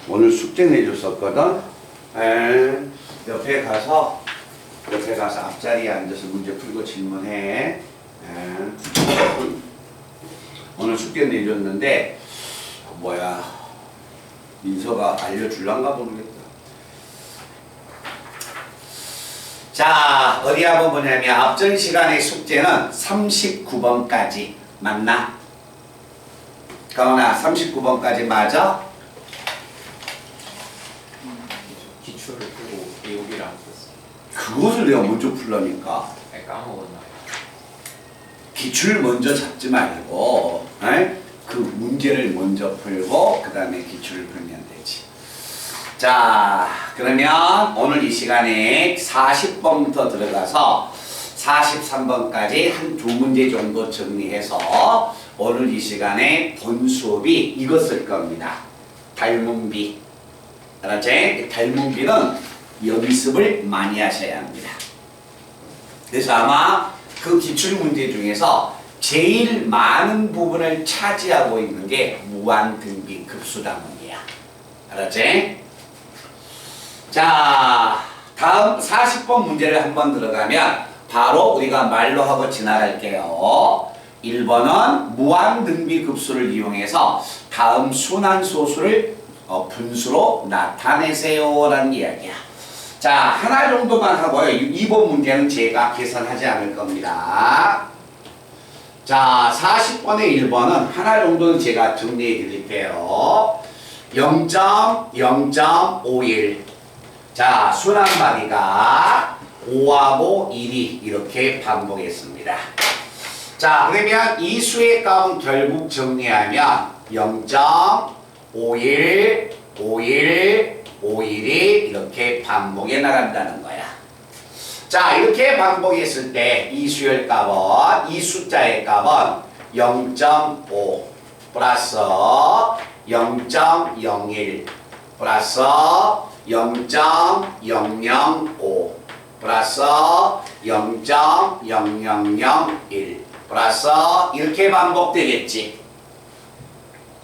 오늘 숙제 내줬었거든. 옆에 가서 앞자리에 앉아서 문제 풀고 질문해. 오늘 숙제 내줬는데 민서가 알려줄란가 모르겠다. 자, 어디 한번 보냐면 앞전 시간의 숙제는 39번까지 맞나? 가은아, 39번까지 맞아? 기출을 풀고 배우기를 안 썼어. 그것을 내가 먼저 풀라니까. 까먹었나? 기출 먼저 잡지 말고 그 문제를 먼저 풀고 그 다음에 기출을 풀면 되지. 자, 그러면 오늘 이 시간에 40번부터 들어가서 43번까지 한 두 문제 정도 정리해서 오늘 이 시간에 본 수업이 이거 쓸 겁니다. 닮은비. 알았지? 닮은비는 연습을 많이 하셔야 합니다. 그래서 아마 그 기출문제 중에서 제일 많은 부분을 차지하고 있는 게 무한등비 급수다문이야. 알았지? 자, 다음 40번 문제를 한번 들어가면 바로 우리가 말로 하고 지나갈게요. 1번은 무한등비 급수를 이용해서 다음 순환소수를 분수로 나타내세요 라는 이야기야. 자, 하나 정도만 하고요. 2번 문제는 제가 계산하지 않을 겁니다. 자, 40번의 1번은 하나 정도는 제가 정리해 드릴게요. 0.0.51. 자, 순환마디가 5하고 1이 이렇게 반복했습니다. 자, 그러면 이 수의 값은 결국 정리하면 0.51, 51, 51이 이렇게 반복해 나간다는 거야. 자, 이렇게 반복했을 때 이 수열 값은, 이 숫자의 값은 0.5 플러스 0.01 플러스 0.005 플러스 0.0001 플러스 이렇게 반복되겠지.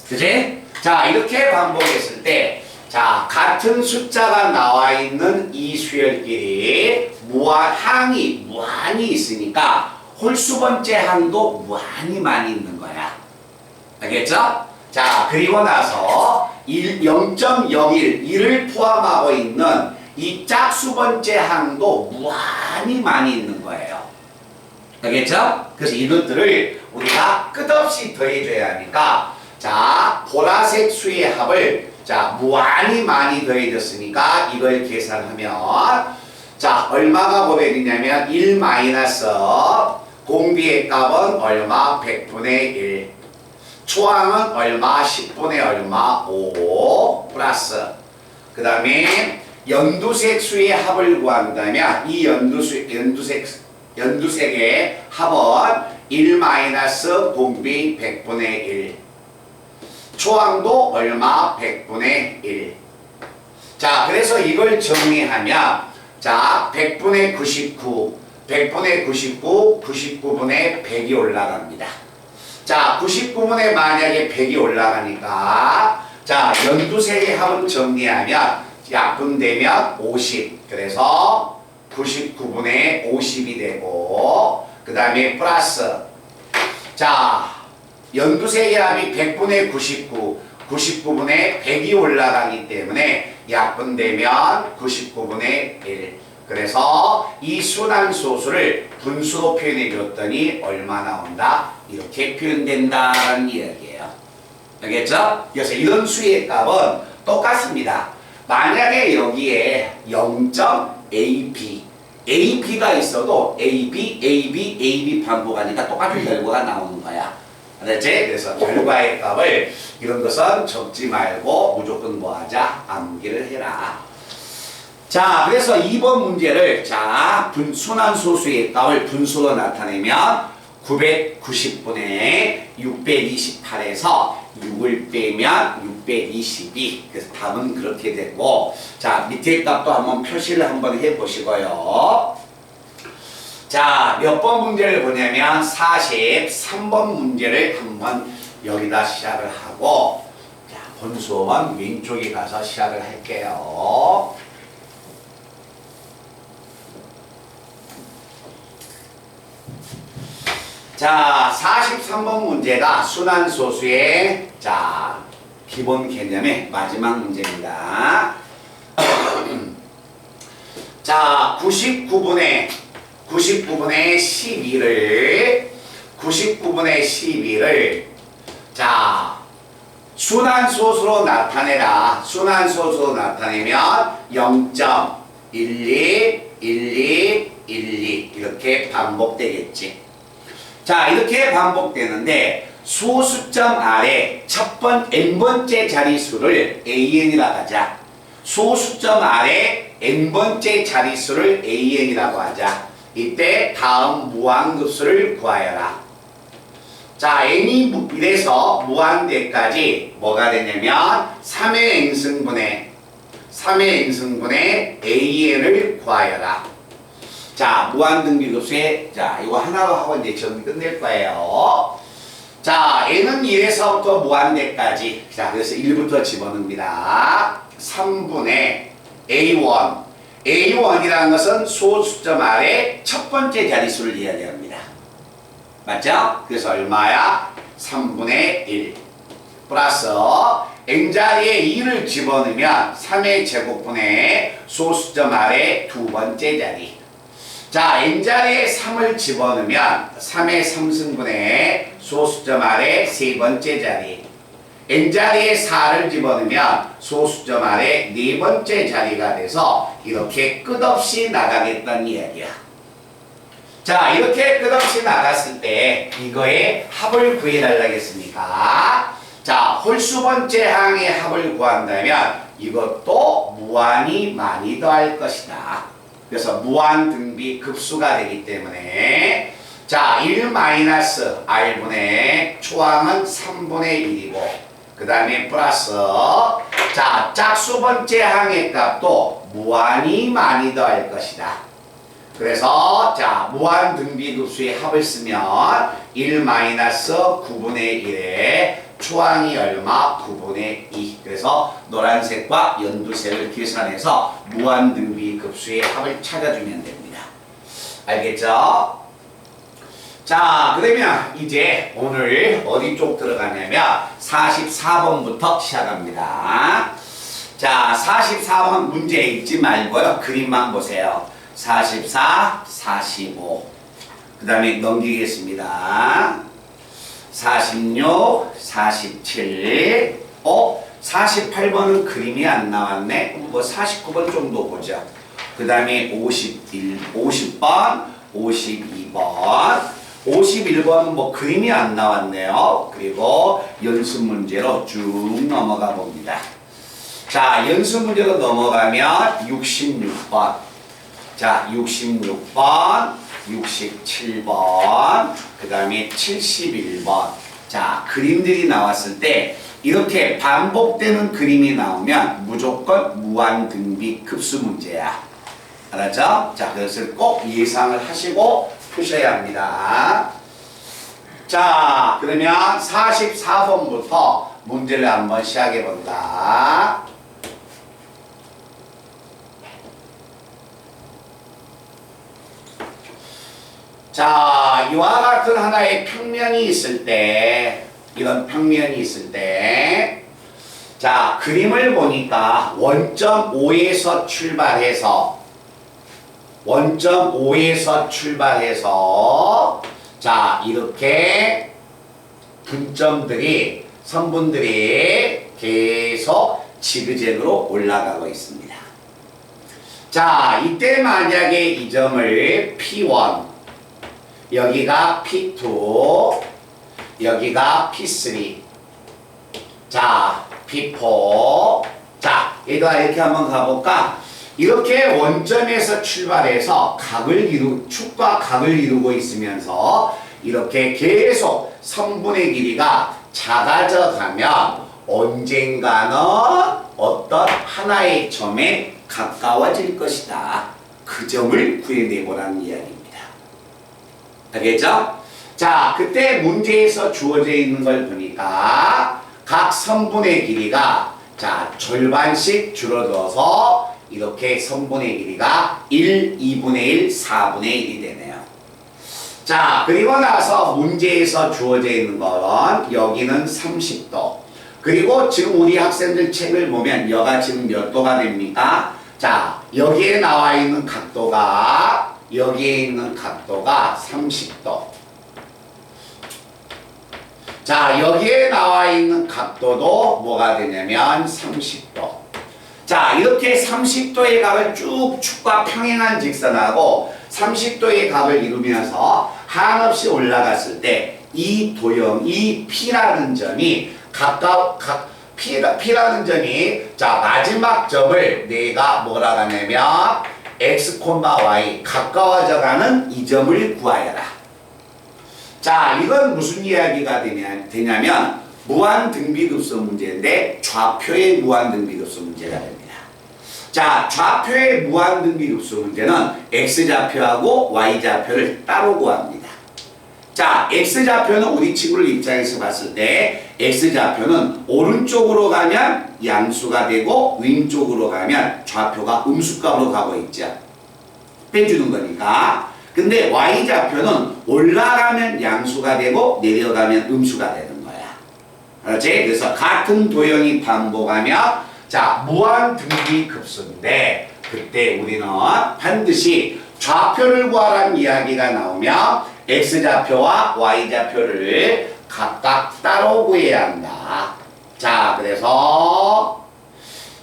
그치? 자, 이렇게 반복했을 때 자, 같은 숫자가 나와 있는 이 수열끼리 항이 무한히 있으니까 홀수 번째 항도 무한히 많이 있는 거야. 알겠죠? 자, 그리고 나서 0.01, 1을 포함하고 있는 이 짝수 번째 항도 무한히 많이 있는 거예요. 알겠죠? 그래서 이것들을 우리가 끝없이 더해줘야 하니까 자, 보라색 수의 합을 자, 무한히 많이 더해졌으니까 이걸 계산하면 자, 얼마가 고백이냐면 1 마이너스 공비의 값은 얼마? 100분의 1. 초항은 얼마? 10분의 얼마? 5 플러스 그 다음에 연두색 수의 합을 구한다면 이 연두색의 합은 1 마이너스 공비 100분의 1. 초항도 얼마? 100분의 1. 자, 그래서 이걸 정리하면 자, 100분의 99, 100분의 99, 99분의 100이 올라갑니다. 자, 99분에 만약에 100이 올라가니까 자, 연두색의 합은 정리하면 약분되면 50. 그래서 99분의 50이 되고 그 다음에 플러스 자, 연두색의 합이 100분의 99, 99분의 100이 올라가기 때문에 약분되면 99분의 1. 그래서 이 순환소수를 분수로 표현해 줬더니 얼마 나온다? 이렇게 표현된다는 이야기예요. 알겠죠? 그래서 이런 수의 값은 똑같습니다. 만약에 여기에 0.ab, ab가 있어도 ab, ab, ab 반복하니까 똑같은 결과가 나오는 거야. 알았지? 그래서 결과의 값을 이런 것은 적지 말고 무조건 뭐하자? 암기를 해라. 자, 그래서 2번 문제를 자, 순환소수의 값을 분수로 나타내면 990분의 628에서 6을 빼면 622. 그래서 답은 그렇게 되고 자, 밑에 값도 한번 표시를 한번 해보시고요. 자, 몇 번 문제를 보냐면 43번 문제를 한번 여기다 시작을 하고 자, 본 수업은 왼쪽에 가서 시작을 할게요. 자, 43번 문제가 순환소수의 자 기본 개념의 마지막 문제입니다. 자, 99분의 12를 자 순환소수로 나타내라. 순환소수로 나타내면 0.12, 12, 12 이렇게 반복되겠지. 자, 이렇게 반복되는데 소수점 아래 n번째 자릿수를 an이라고 하자. 소수점 아래 n번째 자릿수를 an이라고 하자. 이때 다음 무한급수를 구하여라. 자, n이 이래서 무한대까지 뭐가 되냐면 3의 n승분의 an을 구하여라. 자, 무한등비급수에 자 이거 하나 하고 이제 정리 끝낼 거예요. 자, n은 1에서부터 무한대까지. 자, 그래서 1부터 집어넣습니다. 3분의 a1. a1이라는 것은 소수점 아래 첫 번째 자릿수를 이야기합니다. 맞죠? 그래서 얼마야? 3분의 1 플러스 n자리에 2를 집어넣으면 3의 제곱분의 소수점 아래 두 번째 자리. 자, n자리에 3을 집어넣으면 3의 3승분의 소수점 아래 세 번째 자리. n자리에 4를 집어넣으면 소수점 아래 네 번째 자리가 돼서 이렇게 끝없이 나가겠다는 이야기야. 자, 이렇게 끝없이 나갔을 때 이거의 합을 구해달라겠습니까? 자, 홀수번째 항의 합을 구한다면 이것도 무한히 많이 더할 것이다. 그래서 무한등비 급수가 되기 때문에 자, 1-r분의 초항은 3분의 1이고 그 다음에 플러스 자, 짝수번째 항의 값도 무한히 많이 더할 것이다. 그래서 자, 무한등비급수의 합을 쓰면 1-9분의 1에 초항이 얼마? 9분의 2. 그래서 노란색과 연두색을 계산해서 무한등비급수의 합을 찾아주면 됩니다. 알겠죠? 자, 그러면 이제 오늘 어디 쪽 들어가냐면 44번부터 시작합니다. 자, 44번 문제 읽지 말고요. 그림만 보세요. 44, 45. 그 다음에 넘기겠습니다. 46, 47. 48번은 그림이 안 나왔네. 뭐 49번 정도 보죠. 그 다음에 50번, 52번. 51번은 뭐 그림이 안 나왔네요. 그리고 연습 문제로 쭉 넘어가 봅니다. 자, 연습 문제로 넘어가면 66번. 자, 66번, 67번, 그 다음에 71번. 자, 그림들이 나왔을 때 이렇게 반복되는 그림이 나오면 무조건 무한등비 급수 문제야. 알았죠? 자, 그것을 꼭 예상을 하시고 푸셔야 합니다. 자, 그러면 44번부터 문제를 한번 시작해 본다. 자, 이와 같은 하나의 평면이 있을 때, 이런 평면이 있을 때, 자, 그림을 보니까 원점 5에서 출발해서, 자, 이렇게 분점들이, 선분들이 계속 지그재그로 올라가고 있습니다. 자, 이때 만약에 이 점을 P1, 여기가 P2, 여기가 P3, 자, P4, 자, 얘들아 이렇게 한번 가볼까? 이렇게 원점에서 출발해서 축과 각을 이루고 있으면서 이렇게 계속 선분의 길이가 작아져 가면 언젠가는 어떤 하나의 점에 가까워질 것이다. 그 점을 구해내보라는 이야기입니다. 알겠죠? 자, 그때 문제에서 주어져 있는 걸 보니까 각 선분의 길이가 자 절반씩 줄어들어서 이렇게 선분의 길이가 1, 2분의 1, 4분의 1이 되네요. 자, 그리고 나서 문제에서 주어져 있는 건 여기는 30도. 그리고 지금 우리 학생들 책을 보면 여가 지금 몇 도가 됩니까? 자, 여기에 나와 있는 각도가 30도. 자, 여기에 나와 있는 각도도 뭐가 되냐면 30도. 자, 이렇게 30도의 값을 쭉 축과 평행한 직선하고 30도의 값을 이루면서 한없이 올라갔을 때 이 도형, 이 P라는 점이 P라는 점이 자 마지막 점을 내가 뭐라 하냐면 X, Y 가까워져 가는 이 점을 구하여라. 자, 이건 무슨 이야기가 되냐면 무한등비급수 문제인데 좌표의 무한등비급수 문제가 됩니다. 자, 좌표의 무한등비급수 문제는 X좌표하고 Y좌표를 따로 구합니다. 자, X좌표는 우리 친구들 입장에서 봤을 때 X좌표는 오른쪽으로 가면 양수가 되고 왼쪽으로 가면 좌표가 음수값으로 가고 있죠. 빼주는 거니까. 근데 Y좌표는 올라가면 양수가 되고 내려가면 음수가 되는 거야. 그렇지? 그래서 같은 도형이 반복하면 자, 무한등비급수인데 그때 우리는 반드시 좌표를 구하라는 이야기가 나오면 X좌표와 Y좌표를 각각 따로 구해야 한다. 자, 그래서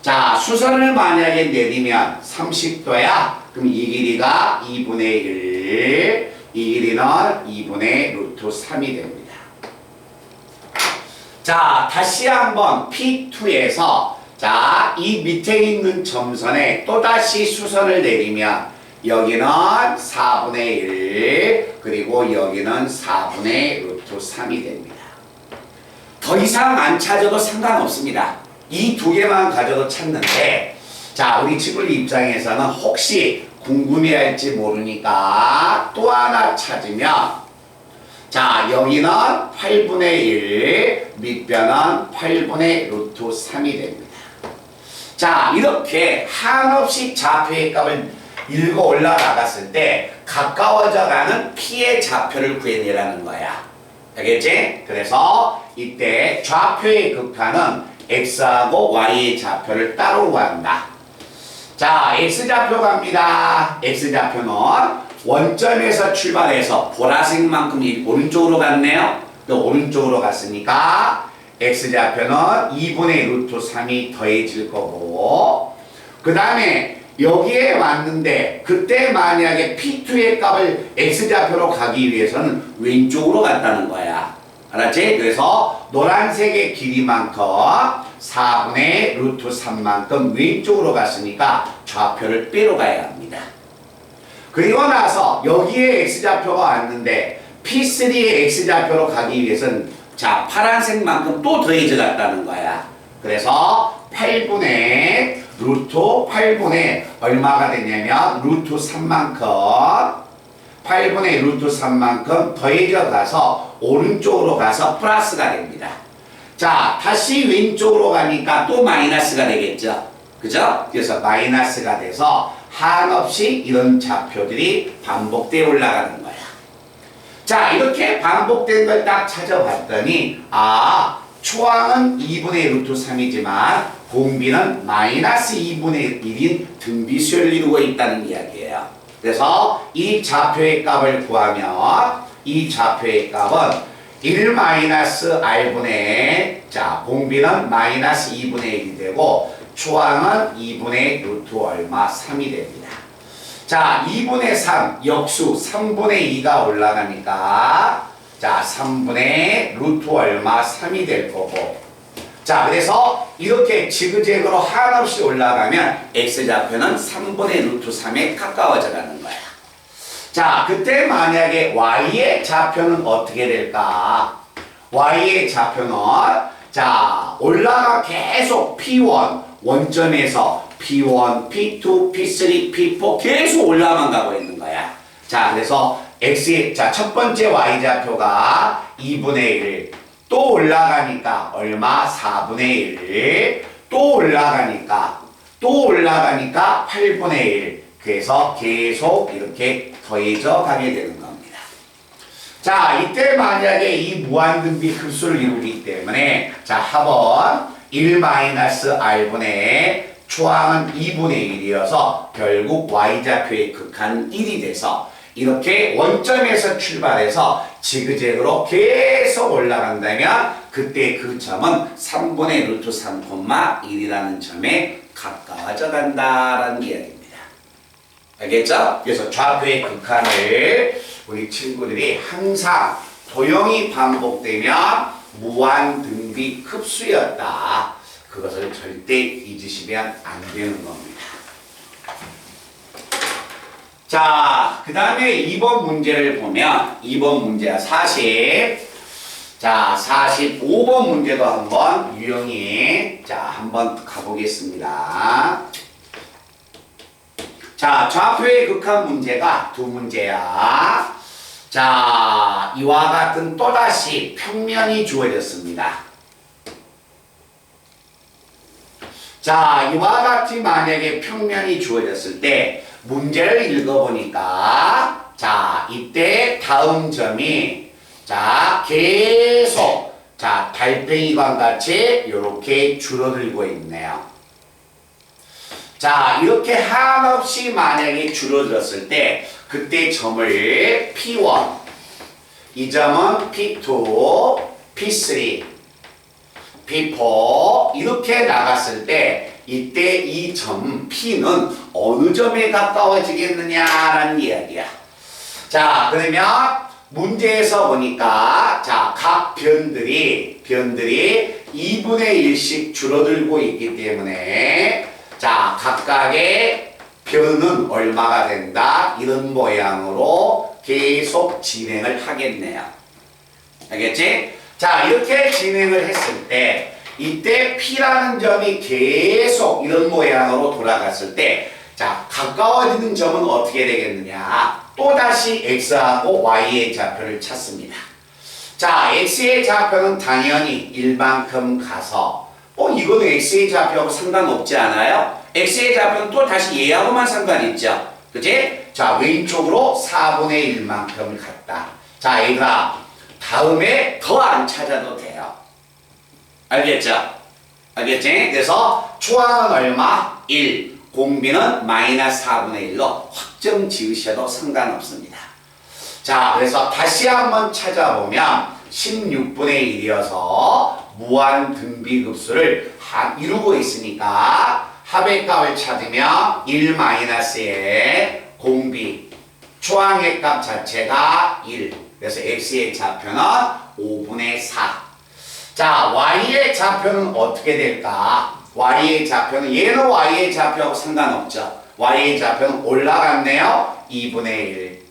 자, 수선을 만약에 내리면 30도야. 그럼 이 길이가 2분의 1, 이 길이는 2분의 루트 3이 됩니다. 자, 다시 한번 P2에서 자, 이 밑에 있는 점선에 또다시 수선을 내리면 여기는 4분의 1 그리고 여기는 4분의 루트 3이 됩니다. 더 이상 안 찾아도 상관없습니다. 이 두 개만 가져도 찾는데 자, 우리 친구들 입장에서는 혹시 궁금해할지 모르니까 또 하나 찾으면 자, 여기는 8분의 1 밑변은 8분의 루트 3이 됩니다. 자, 이렇게 한없이 좌표의 값을 읽어 올라가갔을 때 가까워져 가는 P의 좌표를 구해내라는 거야. 알겠지? 그래서 이때 좌표의 극한은 X하고 Y의 좌표를 따로 구한다. 자, X좌표 갑니다. X좌표는 원점에서 출발해서 보라색만큼 오른쪽으로 갔네요. 또 오른쪽으로 갔으니까 X좌표는 2분의 루트 3이 더해질 거고 그 다음에 여기에 왔는데 그때 만약에 P2의 값을 X좌표로 가기 위해서는 왼쪽으로 갔다는 거야. 알았지? 그래서 노란색의 길이만큼 4분의 루트 3만큼 왼쪽으로 갔으니까 좌표를 빼러 가야 합니다. 그리고 나서 여기에 X좌표가 왔는데 P3의 X좌표로 가기 위해서는 자, 파란색만큼 또 더해져 갔다는 거야. 그래서 8분의 루트 8분의 얼마가 되냐면 루트 3만큼 8분의 루트 3만큼 더해져 가서 오른쪽으로 가서 플러스가 됩니다. 자, 다시 왼쪽으로 가니까 또 마이너스가 되겠죠. 그죠? 그래서 마이너스가 돼서 한없이 이런 좌표들이 반복되어 올라가는 거야. 자, 이렇게 반복된 걸 딱 찾아봤더니 아, 초항은 2분의 루트 3이지만 공비는 마이너스 2분의 1인 등비수열을 이루고 있다는 이야기예요. 그래서 이 좌표의 값을 구하면 이 좌표의 값은 1 마이너스 r분의 자, 공비는 마이너스 2분의 1이 되고 초항은 2분의 루트 얼마 3이 됩니다. 자, 2분의 3 역수 3분의 2가 올라가니까 자, 3분의 루트 얼마 3이 될 거고 자, 그래서 이렇게 지그재그로 한없이 올라가면 X좌표는 3분의 루트 3에 가까워져 가는 거야. 자, 그때 만약에 Y의 좌표는 어떻게 될까? Y의 좌표는 자, 올라가 계속 P1 원점에서 P1, P2, P3, P4 계속 올라만 가고 있는 거야. 자, 그래서 X의 자, 첫 번째 Y좌표가 2분의 1 또 올라가니까 얼마? 4분의 1. 또 올라가니까 8분의 1. 그래서 계속 이렇게 더해져 가게 되는 겁니다. 자, 이때 만약에 이 무한등비 흡수를 이루기 때문에 자, 합은 1-r분의 초항은 2분의 1이어서 결국 y좌표의 극한은 1이 돼서 이렇게 원점에서 출발해서 지그재그로 계속 올라간다면 그때 그 점은 3분의 루트 3,1이라는 점에 가까워져 간다라는 이야기입니다. 알겠죠? 그래서 좌표의 극한을 우리 친구들이 항상 도형이 반복되면 무한등비 흡수였다. 그것을 절대 잊으시면 안 되는 겁니다. 자, 그 다음에 2번 문제를 보면 2번 문제가 45번 문제도 한번 유형이 한번 가보겠습니다. 자, 좌표의 극한 문제가 두 문제야. 자, 이와 같은 또다시 평면이 주어졌습니다. 자, 이와 같이 만약에 평면이 주어졌을 때 문제를 읽어보니까 자, 이때 다음 점이 자, 계속 자, 달팽이관 같이 이렇게 줄어들고 있네요. 자, 이렇게 한없이 만약에 줄어들었을 때 그때 점을 P1, 이 점은 P2, P3, P4 이렇게 나갔을 때 이때 이 점 P는 어느 점에 가까워지겠느냐라는 이야기야. 자, 그러면 문제에서 보니까 자, 각 변들이 2분의 1씩 줄어들고 있기 때문에 자, 각각의 변은 얼마가 된다? 이런 모양으로 계속 진행을 하겠네요. 알겠지? 자, 이렇게 진행을 했을 때 이때 P라는 점이 계속 이런 모양으로 돌아갔을 때 자, 가까워지는 점은 어떻게 되겠느냐? 또다시 X하고 Y의 좌표를 찾습니다. 자, X의 좌표는 당연히 1만큼 가서 이거는 X의 좌표하고 상관없지 않아요? X의 좌표는 또 다시 얘하고만 상관있죠. 그치? 자, 왼쪽으로 4분의 1만큼 갔다. 자, 얘들아, 다음에 더 안 찾아도 돼요. 알겠죠? 알겠지? 그래서 초항은 얼마? 1. 공비는 마이너스 4분의 1로 확정 지으셔도 상관없습니다. 자, 그래서 다시 한번 찾아보면 16분의 1이어서 무한 등비급수를 이루고 있으니까 합의 값을 찾으면 1-의 공비 초항의 값 자체가 1. 그래서 x의 좌표는 5분의 4. 자, y의 좌표는 어떻게 될까? y의 좌표는 얘는 y의 좌표하고 상관없죠. y의 좌표는 올라갔네요. 2분의 1.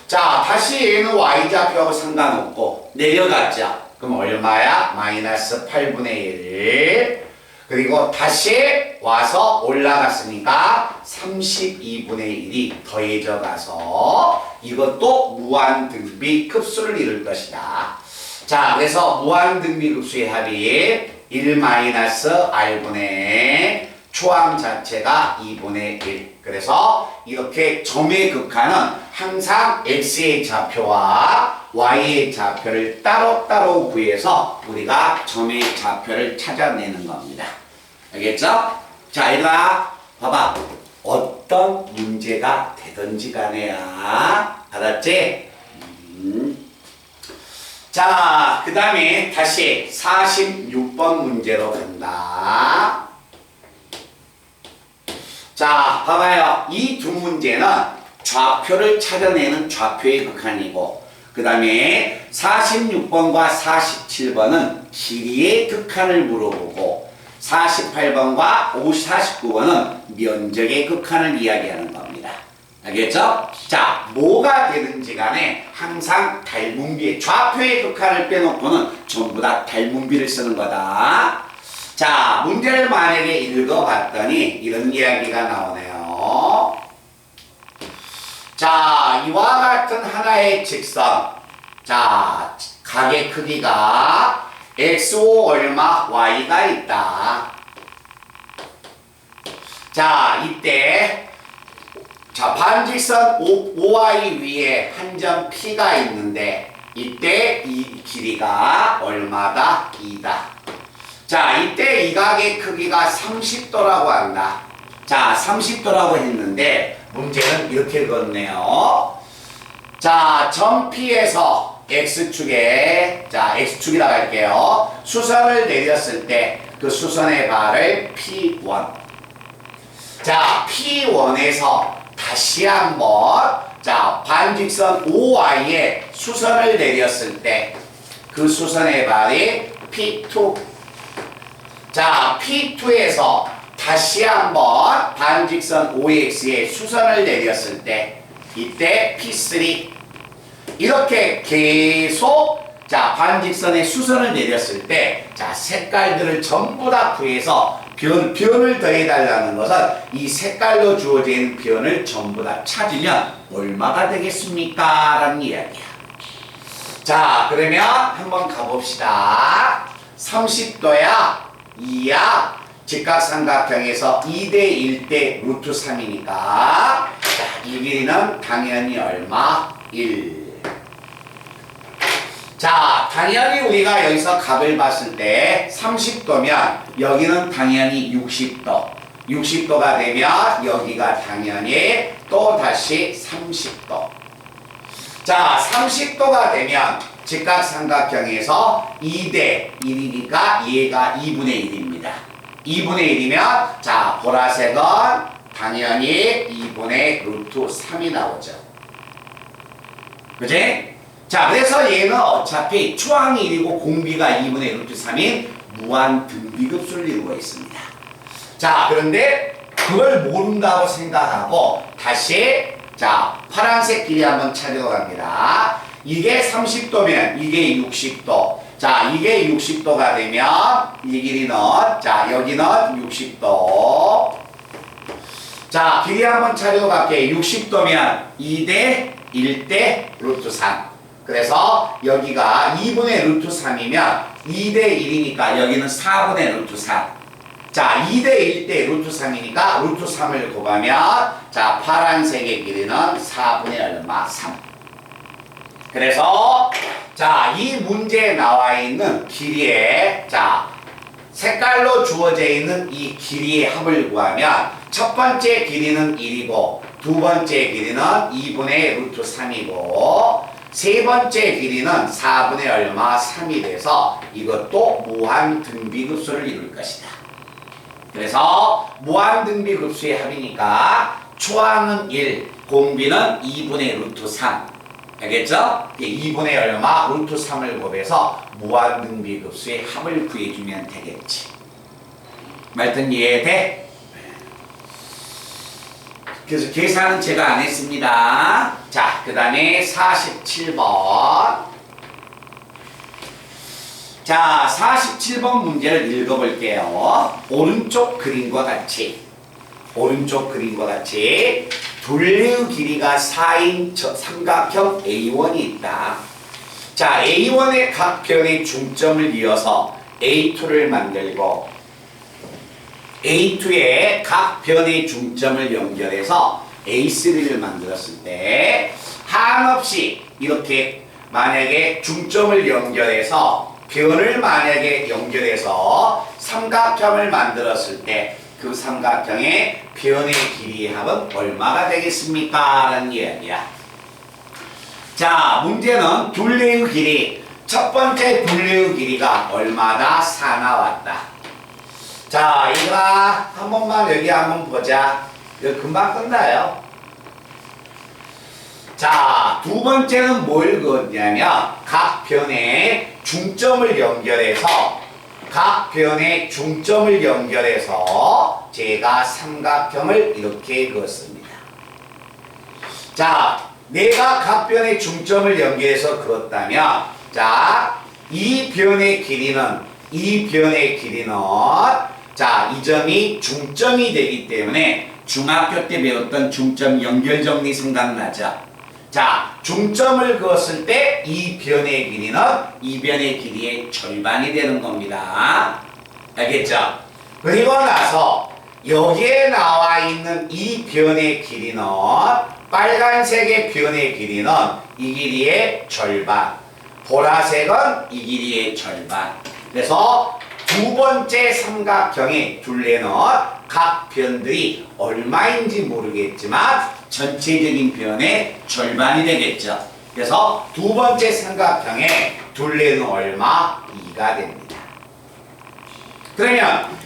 자, 다시 얘는 y좌표하고 상관없고 내려갔죠. 그럼 얼마야? 마이너스 8분의 1. 그리고 다시 와서 올라갔으니까 32분의 1이 더해져 가서 이것도 무한등비 급수를 이룰 것이다. 자, 그래서 무한등비 급수의 합이 1-r분의 초항 자체가 2분의 1. 그래서 이렇게 점의 극한은 항상 x의 좌표와 y의 좌표를 따로따로 구해서 우리가 점의 좌표를 찾아내는 겁니다. 알겠죠? 자, 얘들아, 봐봐. 어떤 문제가 되든지 간에야. 알았지? 자, 그 다음에 다시 46번 문제로 간다. 자, 봐봐요. 이 두 문제는 좌표를 찾아내는 좌표의 극한이고 그 다음에 46번과 47번은 길이의 극한을 물어보고 48번과 49번은 면적의 극한을 이야기하는 겁니다. 알겠죠? 자, 뭐가 되든지 간에 항상 닮은비, 좌표의 극한을 빼놓고는 전부 다 닮은비를 쓰는 거다. 자, 문제를 만약에 읽어봤더니 이런 이야기가 나오네요. 자, 이와 같은 하나의 직선. 자, 각의 크기가 xo 얼마 y가 있다. 자, 이때 자, 반직선 OY 위에 한 점 P가 있는데 이때 이 길이가 얼마다? 2다. 자, 이때 이 각의 크기가 30도라고 한다. 자, 30도라고 했는데 문제는 이렇게 걷네요. 자, 점 P에서 X축에 자, X축이라고 할게요. 수선을 내렸을 때 그 수선의 발을 P1. 자, P1에서 다시 한번 자, 반직선 OY에 수선을 내렸을 때 그 수선의 발이 P2. 자, P2에서 다시 한번 반직선 OX에 수선을 내렸을 때 이때 P3. 이렇게 계속 자, 반직선에 수선을 내렸을 때 자, 색깔들을 전부 다 구해서 변을 더해달라는 것은 이 색깔로 주어진 변을 전부 다 찾으면 얼마가 되겠습니까? 라는 이야기야. 자, 그러면 한번 가봅시다. 30도야, 2야, 직각삼각형에서 2대 1대 루트 3이니까 자, 이 길이는 당연히 얼마? 1. 자, 당연히 우리가 여기서 각을 봤을 때 30도면 여기는 당연히 60도. 60도가 되면 여기가 당연히 또 다시 30도. 자, 30도가 되면 직각삼각형에서 2대 1이니까 얘가 2분의 1입니다. 2분의 1이면 자, 보라색은 당연히 2분의 루트 3이 나오죠. 그지? 자, 그래서 얘는 어차피 초항이 1이고 공비가 2분의 루트 3인 무한 등비급수를 이루고 있습니다. 자, 그런데 그걸 모른다고 생각하고 다시 자, 파란색 길이 한번 찾으러 갑니다. 이게 30도면 이게 60도. 자, 이게 60도가 되면 이 길이는 자, 여기는 60도. 자, 길이 한번 찾으러 갈게요. 60도면 2대 1대 루트 3. 그래서 여기가 2분의 루트 3이면 2대 1이니까 여기는 4분의 루트 3. 자, 2대 1대 루트 3이니까 루트 3을 곱하면 자, 파란색의 길이는 4분의 얼마? 3. 그래서 자, 이 문제에 나와 있는 길이에 자, 색깔로 주어져 있는 이 길이의 합을 구하면 첫 번째 길이는 1이고 두 번째 길이는 2분의 루트 3이고 세 번째 길이는 4분의 얼마? 3이 돼서 이것도 무한 등비급수를 이룰 것이다. 그래서 무한 등비급수의 합이니까 초항은 1, 공비는 2분의 루트 3. 알겠죠? 2분의 얼마? 루트 3을 곱해서 무한 등비급수의 합을 구해주면 되겠지. 말든 이해돼? 그래서 계산은 제가 안 했습니다. 자, 그 다음에 47번. 자, 47번 문제를 읽어볼게요. 오른쪽 그림과 같이 둘레의 길이가 4인 삼각형 A1이 있다. 자, A1의 각 변의 중점을 이어서 A2를 만들고 A2의 각 변의 중점을 연결해서 A3를 만들었을 때 한없이 이렇게 만약에 중점을 연결해서 변을 만약에 연결해서 삼각형을 만들었을 때 그 삼각형의 변의 길이의 합은 얼마가 되겠습니까? 라는 이야기야. 자, 문제는 둘레의 길이, 첫 번째 둘레의 길이가 얼마다? 4 나왔다. 자, 이거 한 번만 여기 한번 보자. 이거 금방 끝나요. 자, 두 번째는 뭘 그었냐면 각 변의 중점을 연결해서 제가 삼각형을 이렇게 그었습니다. 자, 내가 각 변의 중점을 연결해서 그었다면 자, 이 변의 길이는 자, 이 점이 중점이 되기 때문에 중학교 때 배웠던 중점 연결 정리 생각나죠? 자, 중점을 그었을 때 이 변의 길이는 이 변의 길이의 절반이 되는 겁니다. 알겠죠? 그리고 나서 여기에 나와 있는 이 변의 길이는 빨간색의 변의 길이는 이 길이의 절반, 보라색은 이 길이의 절반. 그래서 두 번째 삼각형의 둘레는 각 변들이 얼마인지 모르겠지만 전체적인 변의 절반이 되겠죠. 그래서 두 번째 삼각형의 둘레는 얼마? 2가 됩니다. 그러면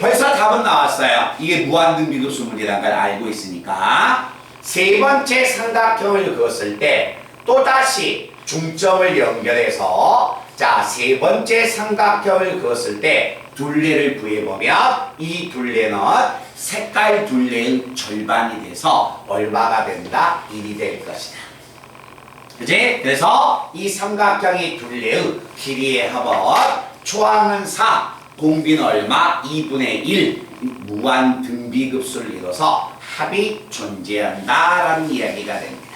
벌써 답은 나왔어요. 이게 무한등비급수 문제라는 걸 알고 있으니까 세 번째 삼각형을 그었을 때 또다시 중점을 연결해서 자, 세 번째 삼각형을 그었을 때 둘레를 구해보면 이 둘레는 색깔 둘레의 절반이 돼서 얼마가 된다? 1이 될 것이다. 그치? 그래서 이 삼각형의 둘레의 길이의 합은 초항은 4, 공비는 얼마? 2분의 1 무한 등비급수를 이뤄서 합이 존재한다라는 이야기가 됩니다.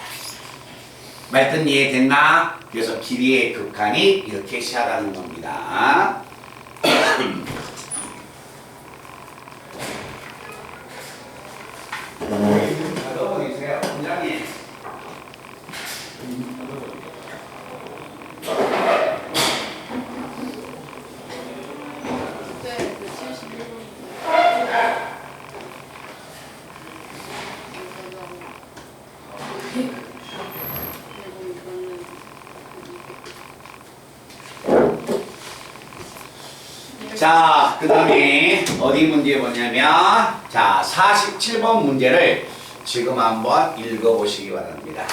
말뜻 이해됐나? 그래서 길이의 극한이 이렇게 시작하는 겁니다. 넣어보세요, 원장님. 자, 그 다음에 어디 문제 보냐면 자, 47번 문제를 지금 한번 읽어보시기 바랍니다.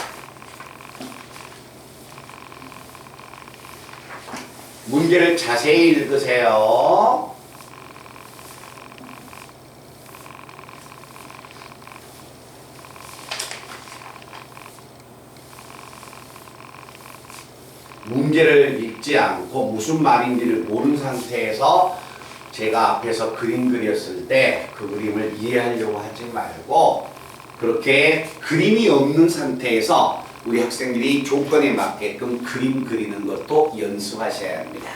문제를 자세히 읽으세요. 문제를 읽지 않고 무슨 말인지를 모르는 상태에서 제가 앞에서 그림 그렸을 때 그 그림을 이해하려고 하지 말고 그렇게 그림이 없는 상태에서 우리 학생들이 조건에 맞게끔 그림 그리는 것도 연습하셔야 합니다.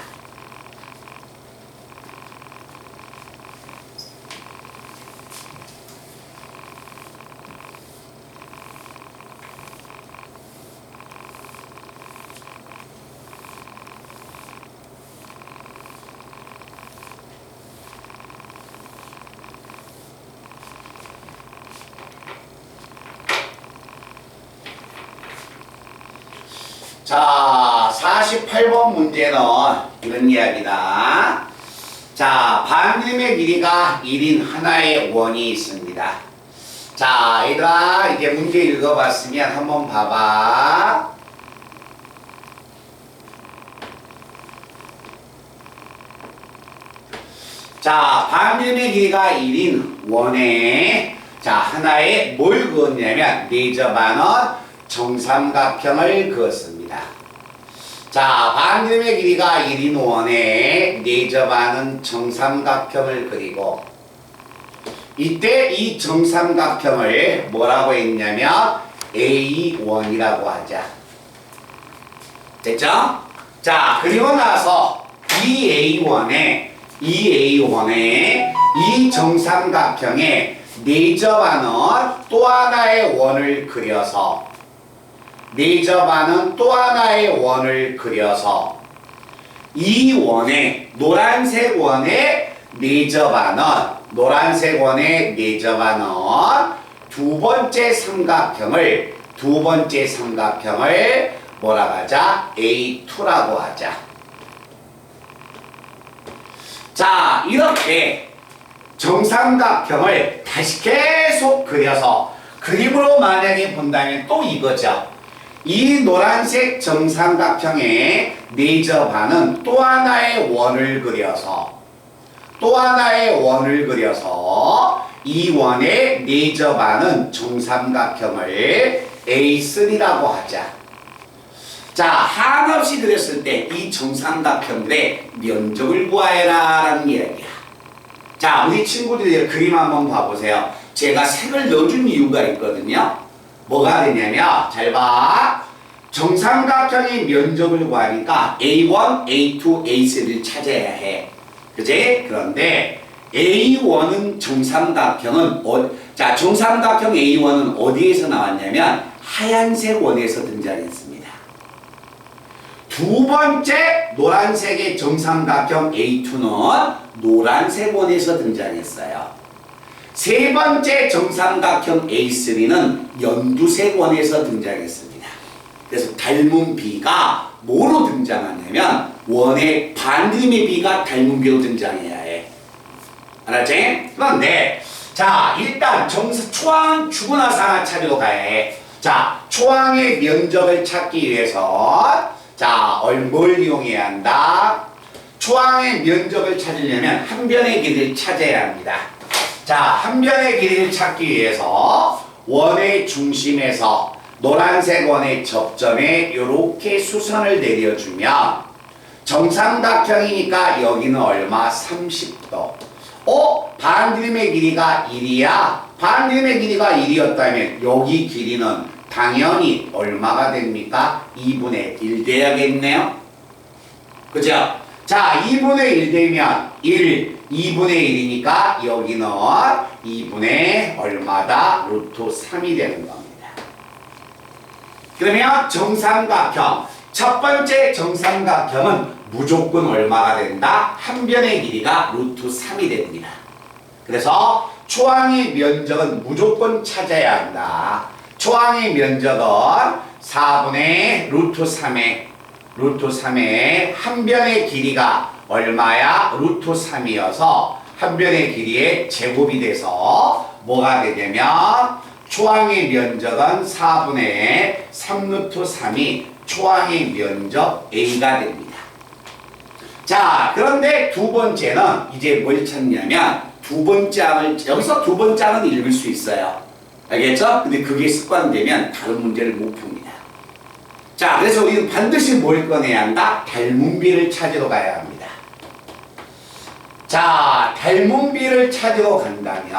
자, 48번 문제는 이런 이야기다. 자, 반그림의 길이가 1인 하나의 원이 있습니다. 자, 얘들아, 이제 문제 읽어봤으면 한번 봐봐. 자, 반그림의 길이가 1인 원에 자, 하나에 뭘 그었냐면 내접하는 정삼각형을 그었습니다. 자, 반그림의 길이가 1인 원에 내접하는 정삼각형을 그리고 이때 이 정삼각형을 뭐라고 했냐면 A1이라고 하자. 됐죠? 자, 그리고 나서 이 A1에 이 정삼각형에 내접하는 또 하나의 원을 그려서 내접하는 또 하나의 원을 그려서 이 원에 노란색 원에 내접하는 두 번째 삼각형을 뭐라고 하자? A2라고 하자. 자, 이렇게 정삼각형을 다시 계속 그려서 그림으로 만약에 본다면 또 이거죠. 이 노란색 정삼각형에 내접하는 또 하나의 원을 그려서 이 원에 내접하는 정삼각형을 A3라고 하자. 자, 한없이 그렸을 때 이 정삼각형들의 면적을 구하여라 라는 이야기야. 자, 우리 친구들이 그림 한번 봐보세요. 제가 색을 넣어준 이유가 있거든요. 뭐가 되냐면 잘 봐. 정삼각형의 면적을 구하니까 A1, A2, A3를 찾아야 해. 그지? 그런데 A1은 정삼각형은 자, 정삼각형 A1은 어디에서 나왔냐면 하얀색 원에서 등장했습니다. 두 번째 노란색의 정삼각형 A2는 노란색 원에서 등장했어요. 세 번째 정삼각형 A3는 연두색 원에서 등장했습니다. 그래서 닮은 비가 뭐로 등장하냐면 원의 반드림의 비가 닮은 비로 등장해야 해. 알았지? 그런데 자, 일단 초항 주고 나서 하나 찾으러 가야 해. 자, 초항의 면적을 찾기 위해서 자, 뭘 이용해야 한다? 초항의 면적을 찾으려면 한 변의 길이를 찾아야 합니다. 자, 한 변의 길이를 찾기 위해서 원의 중심에서 노란색 원의 접점에 이렇게 수선을 내려주면 정삼각형이니까 여기는 얼마? 30도. 반드림의 길이가 1이야. 반드림의 길이가 1이었다면 여기 길이는 당연히 얼마가 됩니까? 2분의 1 돼야겠네요. 그죠? 자, 2분의 1 되면 2분의 1이니까 여기는 2분의 얼마다? 루트 3이 되는 겁니다. 그러면 정삼각형, 첫 번째 정삼각형은 무조건 얼마가 된다? 한 변의 길이가 루트 3이 됩니다. 그래서 초항의 면적은 무조건 찾아야 한다. 초항의 면적은 4분의 루트 3의 한 변의 길이가 얼마야? 루트 3이어서 한 변의 길이의 제곱이 돼서 뭐가 되냐면 초항의 면적은 4분의 3 루트 3이 초항의 면적 A가 됩니다. 자, 그런데 두 번째는 이제 뭘 찾냐면 두 번째 항을, 여기서 두 번째 항은 읽을 수 있어요. 알겠죠? 근데 그게 습관되면 다른 문제를 못 풉니다. 자, 그래서 우리는 반드시 뭘 꺼내야 한다? 닮은 비를 찾으러 가야 합니다. 자, 닮은 비를 찾으러 간다면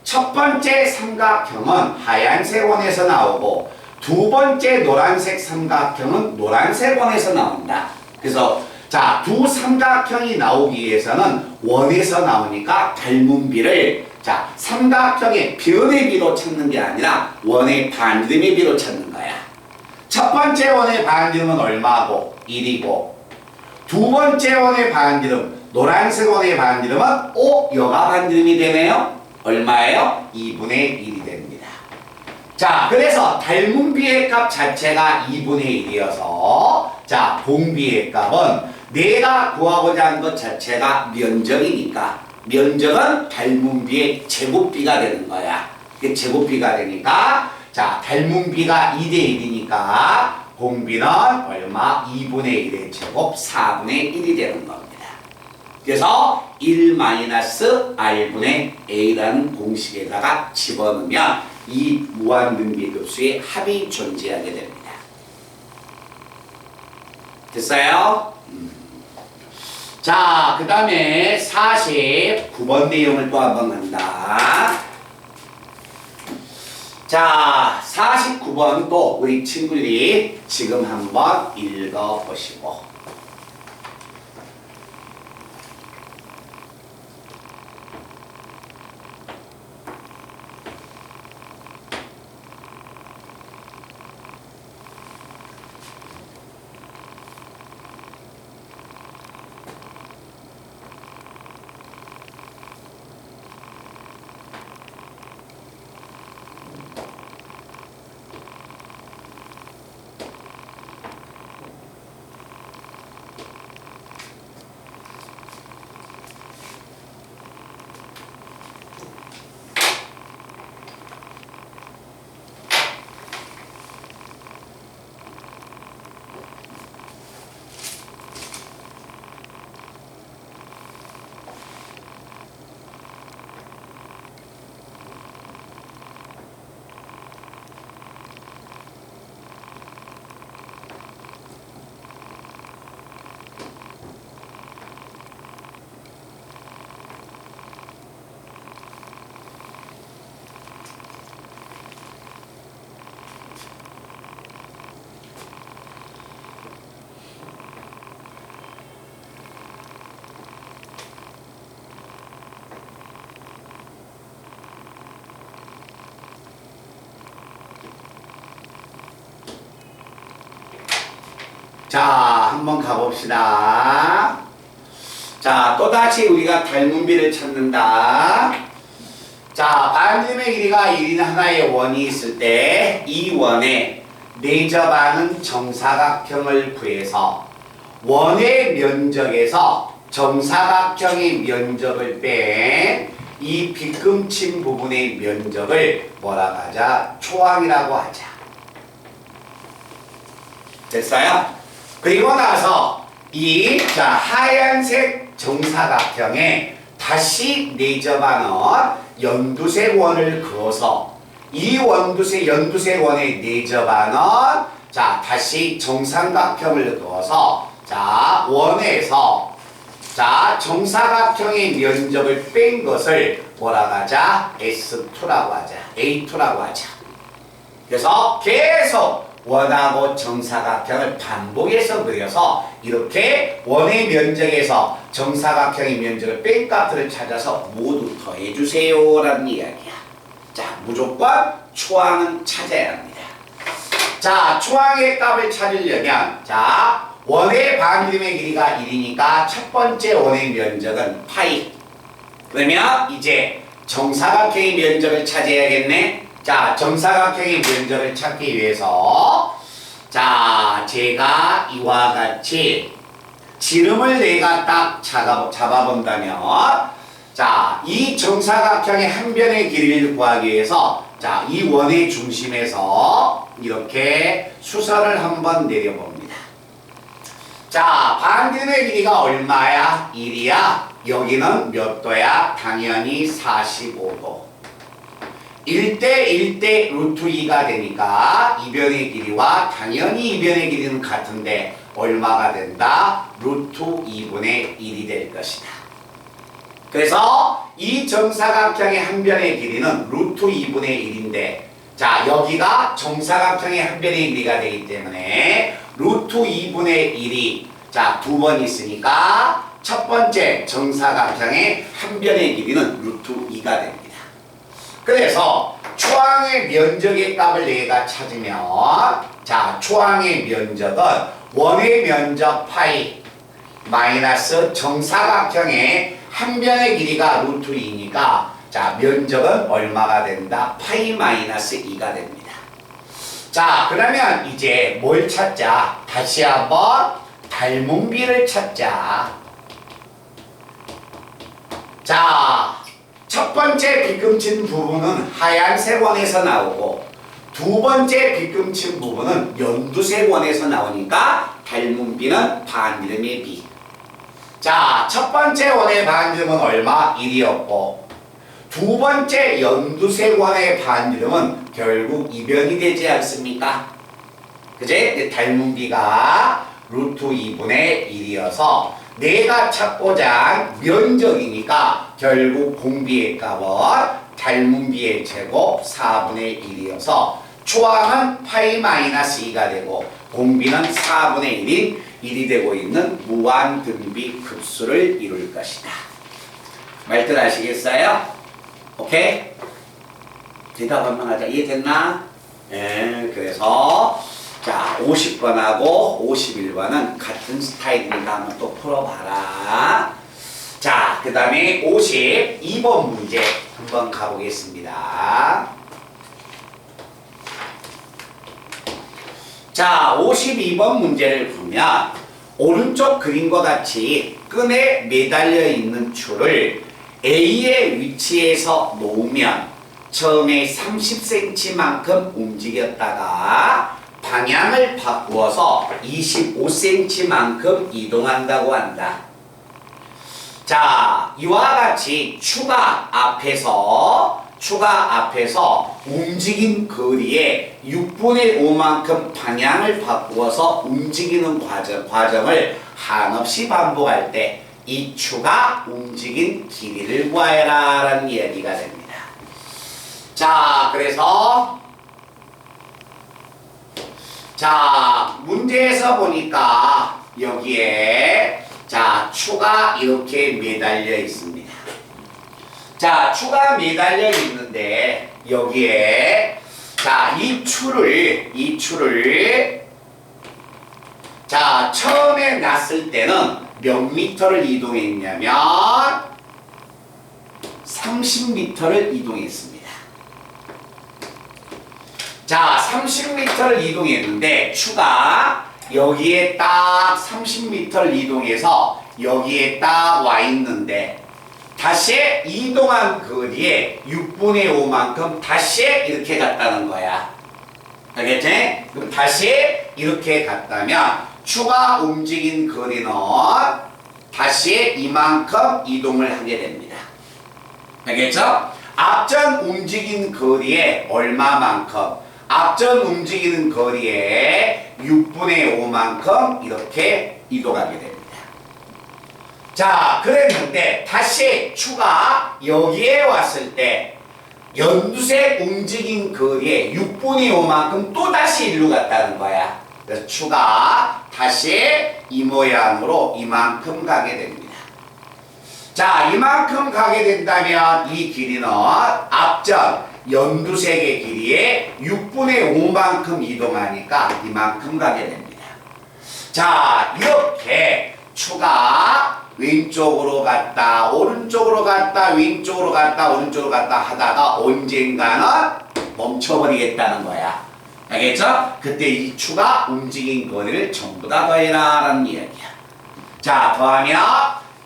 첫 번째 삼각형은 하얀색 원에서 나오고 두 번째 노란색 삼각형은 노란색 원에서 나온다. 그래서 자, 두 삼각형이 나오기 위해서는 원에서 나오니까 닮은 비를 자, 삼각형의 변의 비로 찾는 게 아니라 원의 반드림의 비로 찾는 거야. 첫 번째 원의 반드림은 얼마고? 1이고 두 번째 원의 반드림, 노란색 원의 반드림은 여가 반드림이 되네요. 얼마예요? 2분의 1이 됩니다. 자, 그래서 닮은 비의 값 자체가 2분의 1이어서 자, 봉비의 값은 내가 구하고자 하는 것 자체가 면적이니까 면적은 닮은 비의 제곱비가 되는 거야. 이게 제곱비가 되니까 자, 닮은 비가 2대 1이니까 봉비는 얼마? 2분의 1의 제곱 4분의 1이 되는 겁니다. 그래서 1-R분의 A라는 공식에다가 집어넣으면 이 무한등비급수의 합이 존재하게 됩니다. 됐어요? 자, 그 다음에 49번 내용을 또 한번 간다. 자, 49번도 우리 친구들이 지금 한번 읽어보시고 한번 가봅시다. 자, 또다시 우리가 닮은비를 찾는다. 자, 반지름의 길이가 1인 하나의 원이 있을 때 이 원에 내접하는 정사각형을 구해서 원의 면적에서 정사각형의 면적을 뺀 이 빗금친 부분의 면적을 뭐라고 하자? 초항이라고 하자. 됐어요? 그리고 나서 이 하얀색 정사각형에 다시 내접하는 연두색 원을 그어서 이 연두색 원에 내접하는 다시 정삼각형을 그어서 원에서 정사각형의 면적을 뺀 것을 뭐라고 하자? S2라고 하자. A2라고 하자. 그래서 계속 원하고 정사각형을 반복해서 그려서 이렇게 원의 면적에서 정사각형의 면적을 뺀 값들을 찾아서 모두 더해주세요 라는 이야기야. 자, 무조건 초항은 찾아야 합니다. 자, 초항의 값을 찾으려면 원의 반지름의 길이가 1이니까 첫 번째 원의 면적은 파이. 그러면 이제 정사각형의 면적을 찾아야겠네. 자, 정사각형의 면적을 찾기 위해서 제가 이와 같이 지름을 내가 딱 잡아본다면 이 정사각형의 한 변의 길이를 구하기 위해서 이 원의 중심에서 이렇게 수선을 한번 내려봅니다. 자, 반지름의 길이가 얼마야? 1이야. 여기는 몇 도야? 당연히 45도. 1대 1대 루트 2가 되니까 이변의 길이와 당연히 이변의 길이는 같은데 얼마가 된다? 루트 2분의 1이 될 것이다. 그래서 이 정사각형의 한 변의 길이는 루트 2분의 1인데 여기가 정사각형의 한 변의 길이가 되기 때문에 루트 2분의 1이 두 번 있으니까 첫 번째 정사각형의 한 변의 길이는 루트 2가 됩니다. 그래서 초항의 면적의 값을 내가 찾으면 초항의 면적은 원의 면적 파이 마이너스 정사각형의 한 변의 길이가 루트 2니까 면적은 얼마가 된다? 파이 마이너스 2가 됩니다. 그러면 이제 뭘 찾자? 다시 한번 닮은비를 찾자. 첫 번째 빗금친 부분은 하얀색 원에서 나오고 두 번째 빗금친 부분은 연두색 원에서 나오니까 닮은비는 반지름의 비. 첫 번째 원의 반지름은 얼마? 1이었고 두 번째 연두색 원의 반지름은 결국 이변이 되지 않습니까? 그제? 닮은비가 루트 2분의 1이어서 내가 찾고자 한 면적이니까 결국 공비의 값은 닮은비의 제곱 4분의 1이어서 초항은 파이 마이너스 2가 되고 공비는 4분의 1인 1이 되고 있는 무한등비 급수를 이룰 것이다. 말들 아시겠어요? 오케이? 대답 한번 하자. 이해됐나? 그래서 50번하고 51번은 같은 스타일이니까 한번 또 풀어봐라. 그 다음에 52번 문제 한번 가보겠습니다. 52번 문제를 보면 오른쪽 그림과 같이 끈에 매달려 있는 줄을 A의 위치에서 놓으면 처음에 30cm만큼 움직였다가 방향을 바꾸어서 25cm만큼 이동한다고 한다. 이와 같이 추가 앞에서 움직인 거리에 6분의 5만큼 방향을 바꾸어서 움직이는 과정을 한없이 반복할 때 이 추가 움직인 길이를 구하여라 라는 이야기가 됩니다. 그래서 문제에서 보니까 여기에 추가 이렇게 매달려 있습니다. 추가 매달려 있는데 여기에 이 추를 자, 처음에 났을 때는 몇 미터를 이동했냐면 30m를 이동했습니다. 자, 30m를 이동했는데 추가 여기에 딱 30m를 이동해서 여기에 딱 와 있는데 다시 이동한 거리에 6분의 5만큼 다시 이렇게 갔다는 거야. 알겠지? 그럼 다시 이렇게 갔다면 추가 움직인 거리는 다시 이만큼 이동을 하게 됩니다. 알겠죠? 앞전 움직인 거리에 얼마만큼? 앞전 움직이는 거리에 6분의 5만큼 이렇게 이동하게 됩니다. 자, 그랬는데 다시 추가 여기에 왔을 때 연두색 움직인 거리에 6분의 5만큼 또 다시 일로 갔다는 거야. 그래서 추가 다시 이 모양으로 이만큼 가게 됩니다. 자, 이만큼 가게 된다면 이 길이는 앞전 연두색의 길이에 6분의 5만큼 이동하니까 이만큼 가게 됩니다. 자, 이렇게 추가 왼쪽으로 갔다 오른쪽으로 갔다 왼쪽으로 갔다 오른쪽으로 갔다 하다가 언젠가는 멈춰버리겠다는 거야. 알겠죠? 그때 이 추가 움직인 거리를 전부 다 더해라 라는 이야기야. 자, 더하면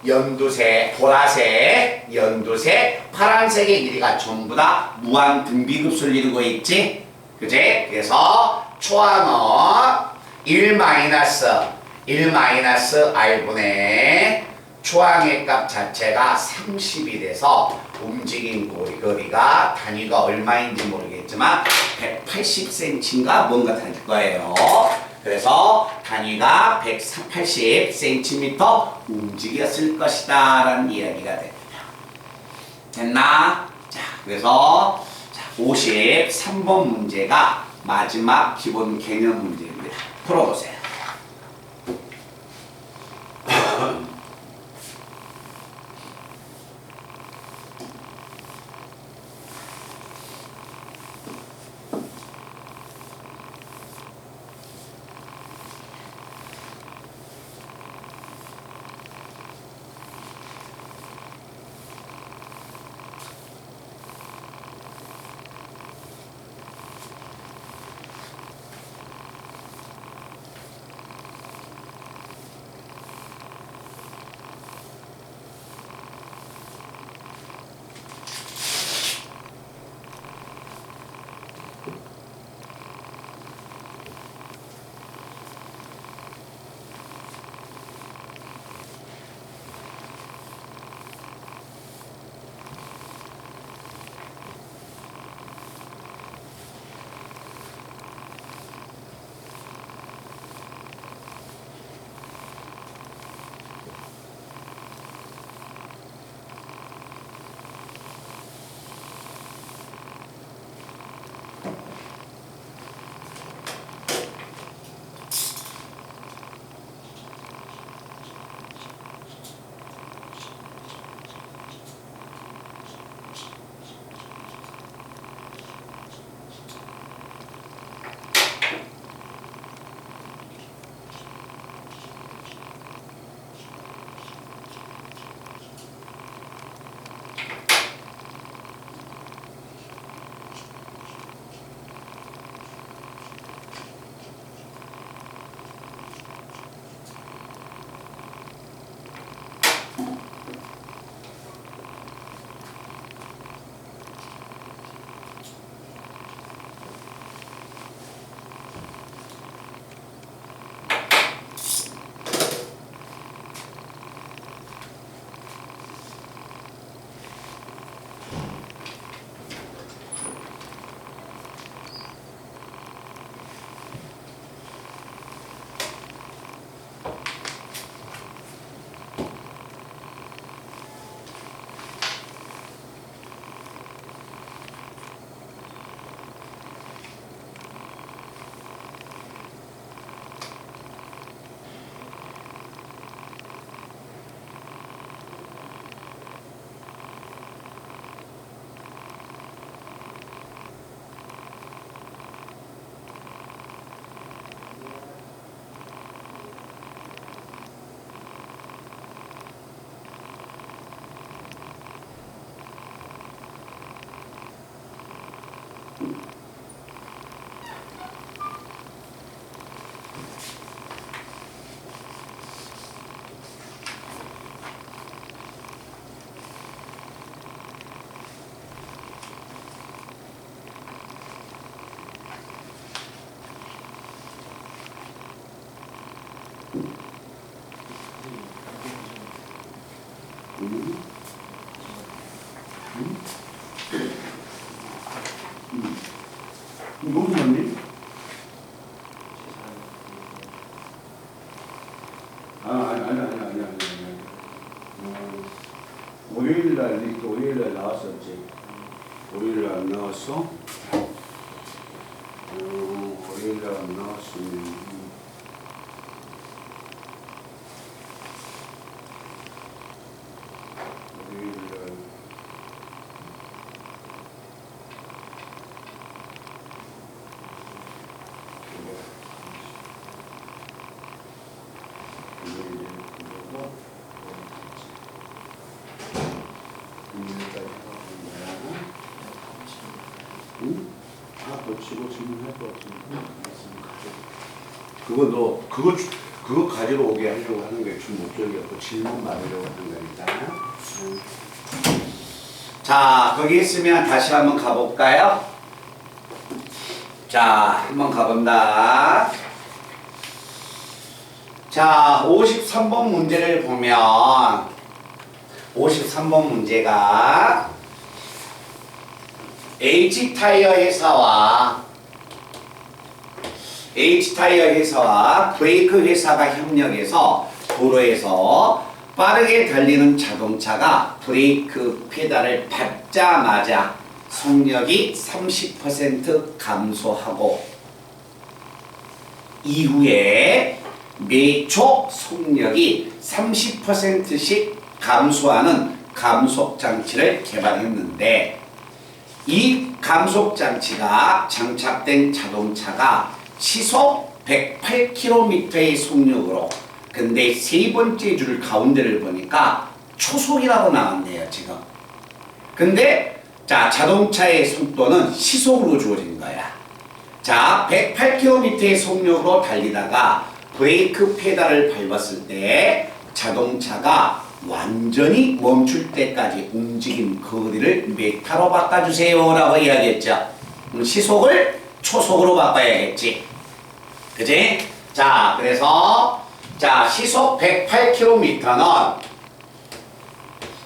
연두색, 보라색, 연두색, 파란색의 길이가 전부 다 무한 등비급수를 이루고 있지? 그지? 그래서 초항은 1-R분의 초항의 값 자체가 30이 돼서 움직인 거리가 단위가 얼마인지 모르겠지만 180cm인가 뭔가 될 거예요. 그래서 단위가 180cm 움직였을 것이다 라는 이야기가 됩니다. 됐나? 자, 그래서 53번 문제가 마지막 기본 개념 문제입니다. 풀어보세요. 무슨 말이지? 아니. 월요일날 이렇게 월요일날 나왔었지. 월요일날 안 나왔어? 월요일날 안 나왔으면 월요일날 고치고 질문할 것 같은데. 그거 가지러 오게 하려고 하는 게 주 목적이었고 질문 받으려고 하는 거니까. 자, 거기 있으면 다시 한번 가볼까요? 자, 한번 가본다. 자, 53번 문제를 보면 53번 문제가 H타이어 회사와 브레이크 회사가 협력해서 도로에서 빠르게 달리는 자동차가 브레이크 페달을 밟자마자 속력이 30% 감소하고 이후에 매초 속력이 30%씩 감소하는 감속 장치를 개발했는데 이 감속 장치가 장착된 자동차가 시속 108km의 속력으로 근데 세 번째 줄 가운데를 보니까 초속이라고 나왔네요 지금. 근데 자 자동차의 속도는 시속으로 주어진 거야. 자 108km의 속력으로 달리다가 브레이크 페달을 밟았을 때 자동차가 완전히 멈출 때까지 움직임 거리를 메타로 바꿔주세요 라고 이야기했죠. 시속을 초속으로 바꿔야겠지. 그지? 자 그래서 자 시속 108km는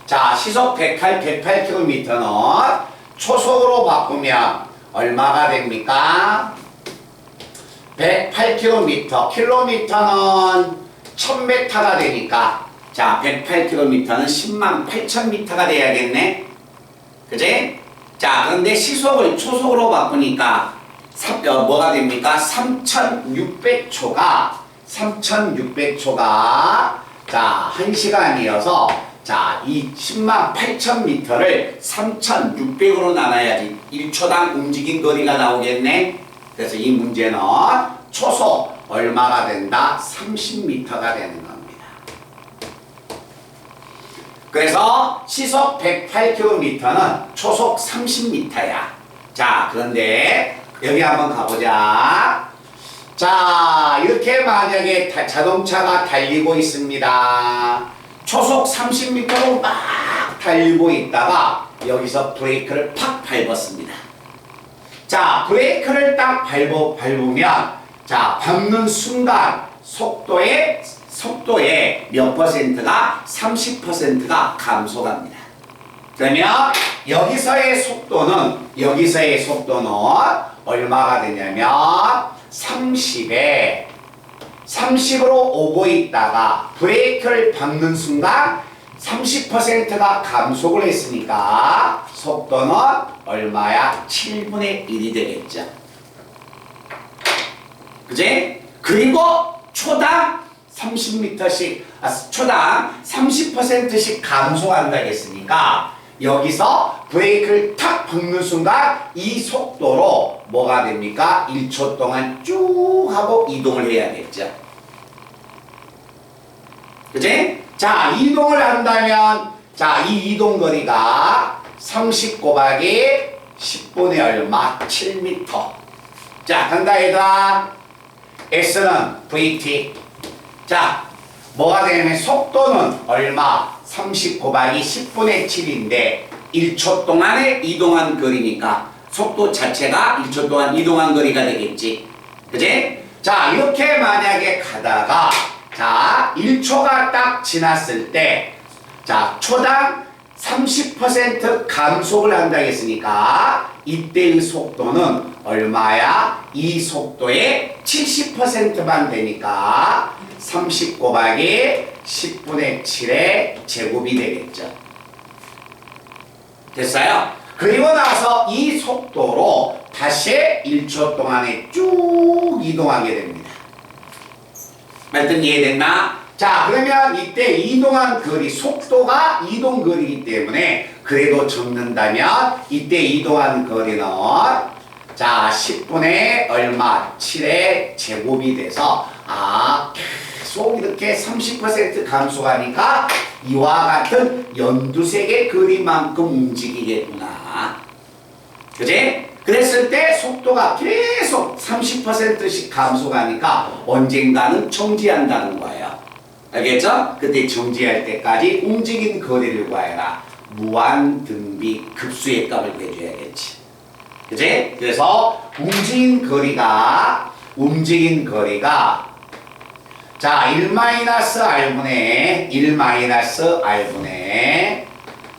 자 시속 108km는 초속으로 바꾸면 얼마가 됩니까? 108km, 킬로미터는 1000m가 되니까 자 108km는 108,000m가 돼야겠네. 그지? 자 그런데 시속을 초속으로 바꾸니까 뭐가 됩니까? 3600초가 자 1시간이어서 자 이 108,000m를 3600으로 나눠야지 1초당 움직인 거리가 나오겠네. 그래서 이 문제는 초속 얼마가 된다? 30m가 되는 겁니다. 그래서 시속 108km는 초속 30m야. 자, 그런데 여기 한번 가보자. 자, 이렇게 만약에 자동차가 달리고 있습니다. 초속 30m로 막 달리고 있다가 여기서 브레이크를 팍 밟았습니다. 자, 브레이크를 딱 밟으면 자, 밟는 순간 속도의 몇 퍼센트가 30%가 감소합니다. 그러면 여기서의 속도는 얼마가 되냐면 30으로 오고 있다가 브레이크를 밟는 순간 30%가 감속을 했으니까 속도는 얼마야? 7분의 1이 되겠죠. 그지? 그리고 초당 30%씩 감소한다 했으니까 여기서 브레이크를 탁 밟는 순간 이 속도로 뭐가 됩니까? 1초 동안 쭉 하고 이동을 해야겠죠. 그지? 자, 이동을 한다면 자, 이 이동 거리가 30 곱하기 10분의 얼마? 7m. 자, 간다 얘들아. S는 VT. 자, 뭐가 되냐면 속도는 얼마? 30 곱하기 10분의 7인데 1초 동안에 이동한 거리니까 속도 자체가 1초 동안 이동한 거리가 되겠지. 그지? 자, 이렇게 만약에 가다가 자, 1초가 딱 지났을 때 자, 초당 30% 감속을 한다 했으니까 이때의 속도는 얼마야? 이 속도의 70%만 되니까 30 곱하기 10분의 7의 제곱이 되겠죠. 됐어요? 그리고 나서 이 속도로 다시 1초 동안에 쭉 이동하게 됩니다. 말씀 이해됐나? 자, 그러면 이때 이동한 거리, 속도가 이동 거리이기 때문에 그래도 적는다면 이때 이동한 거리는 자, 10분의 얼마? 7의 제곱이 돼서 계속 이렇게 30% 감소하니까 이와 같은 연두색의 거리만큼 움직이겠구나. 그지? 그랬을 때 속도가 계속 30%씩 감소하니까 언젠가는 정지한다는 거예요. 알겠죠? 그때 정지할 때까지 움직인 거리를 구하여라. 무한등비 급수의 값을 내줘야겠지. 그치? 그래서 움직인 거리가 자 1-R분의 1-R분의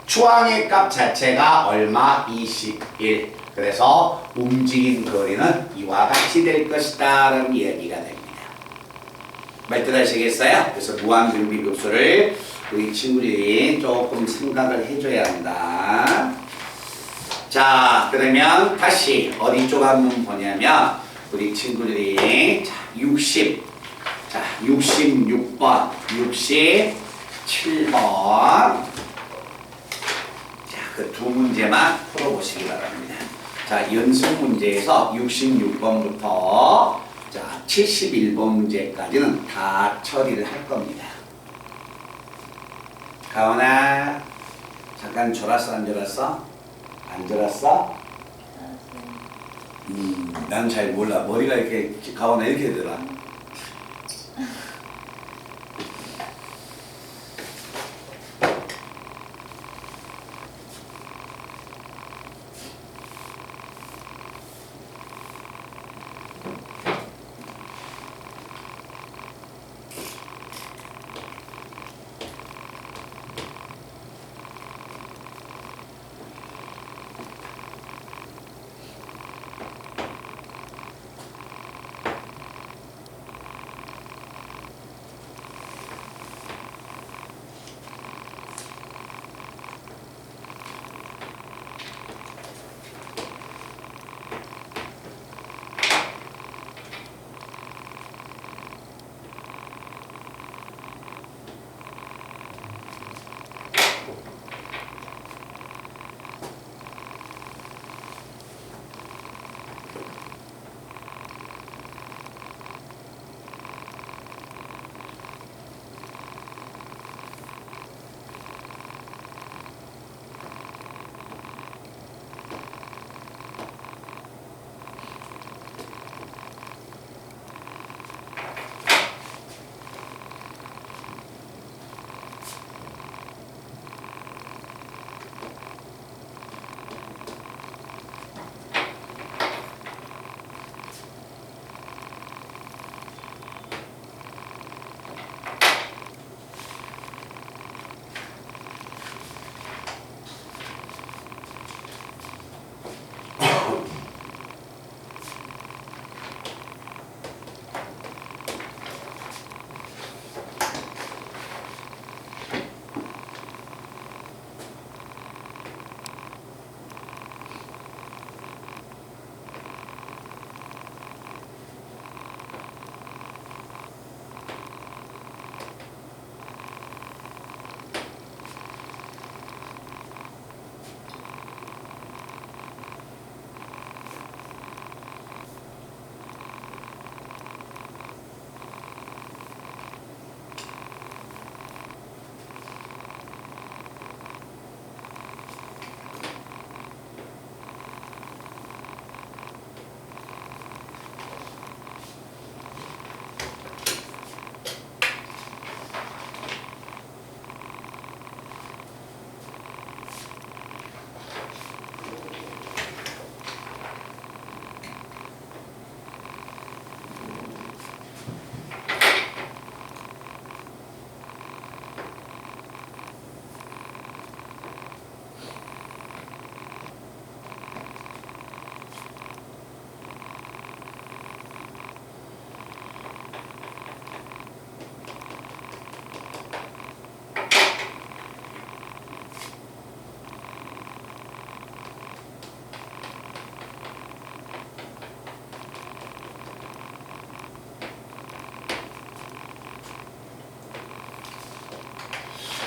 추항의 값 자체가 얼마? 21. 그래서 움직인 거리는 이와 같이 될 것이다 라는 이야기가 됩니다. 말뜻하시겠어요? 그래서 무한등비 급수를 우리 친구들이 조금 생각을 해줘야 한다. 자, 그러면 다시 어디 쪽 한번 보냐면 우리 친구들이 66번, 67번 자, 그 두 문제만 풀어보시기 바랍니다. 자, 연습 문제에서 66번부터 자, 71번 문제까지는 다 처리를 할 겁니다. 가온아, 잠깐 졸았어, 안 졸았어? 안 졸았어? 난 잘 몰라. 머리가 이렇게, 가온아 이렇게 들어.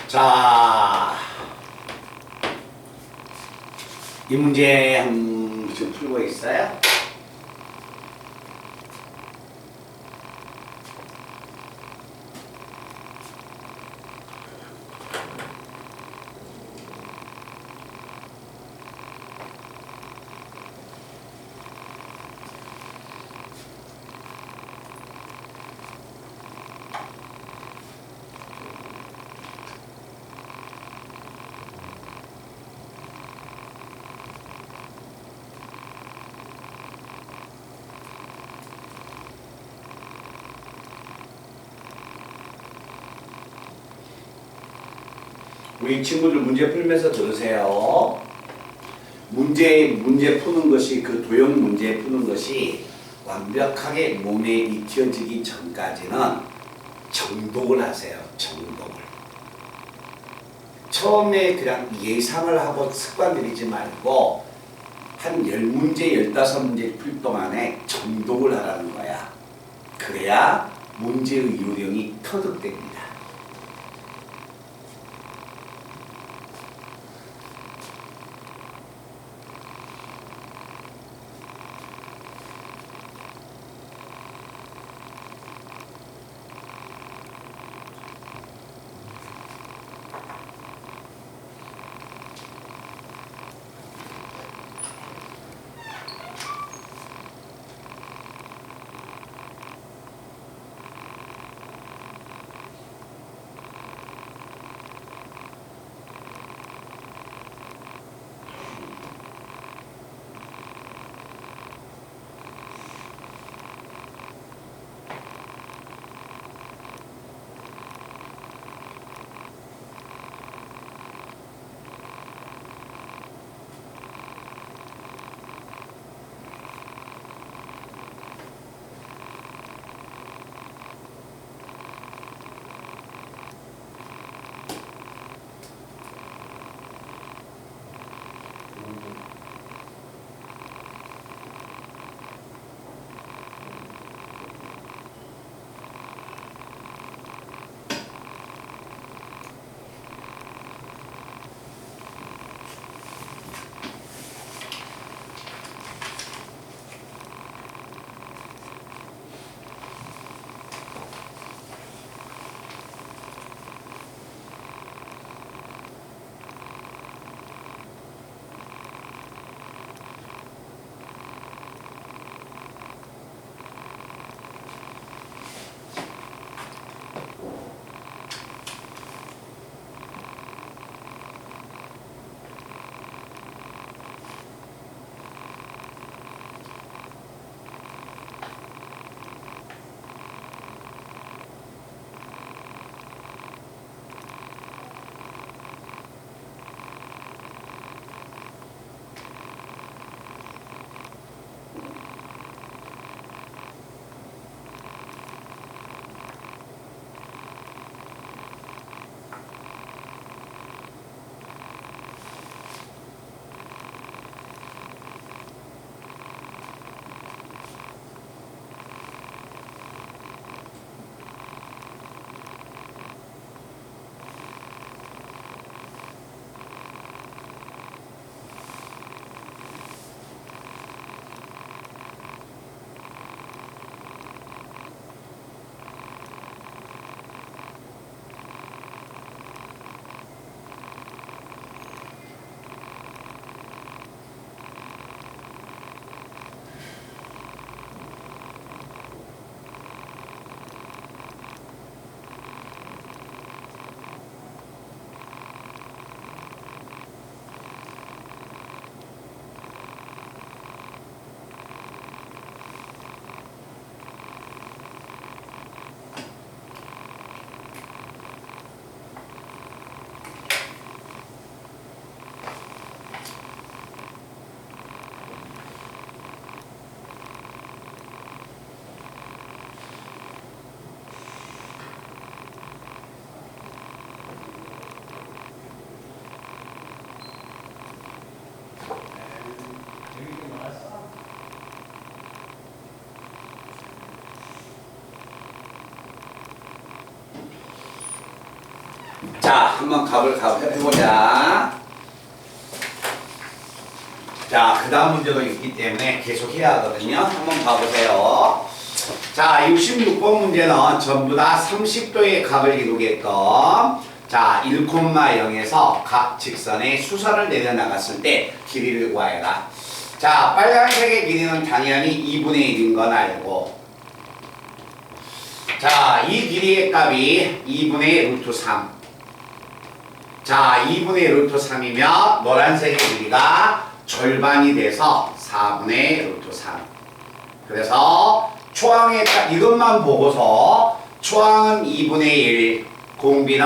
자, 이 문제 좀 풀고 있어요? 우리 친구들 문제 풀면서 들으세요. 문제 푸는 것이, 그 도형 문제 푸는 것이 완벽하게 몸에 익혀지기 전까지는 정독을 하세요. 정독을. 처음에 그냥 예상을 하고 습관 들이지 말고 한 10문제, 15문제 풀 동안에 정독을 하라는 거야. 그래야 문제의 요령이 터득됩니다. 한번 값을 해보자. 자, 그 다음 문제도 있기 때문에 계속 해야 하거든요. 한번 봐보세요. 자, 66번 문제는 전부 다 30도의 값을 이루게끔 자, 1,0에서 각 직선의 수선을 내려나갔을 때 길이를 구하여라. 자, 빨간색의 길이는 당연히 2분의 1인 건 알고, 자, 이 길이의 값이 2분의 루트 3. 자, 2분의 루트 3이면 노란색의 길이가 절반이 돼서 4분의 루트 3. 그래서 초항의 값, 이것만 보고서 초항은 2분의 1, 공비는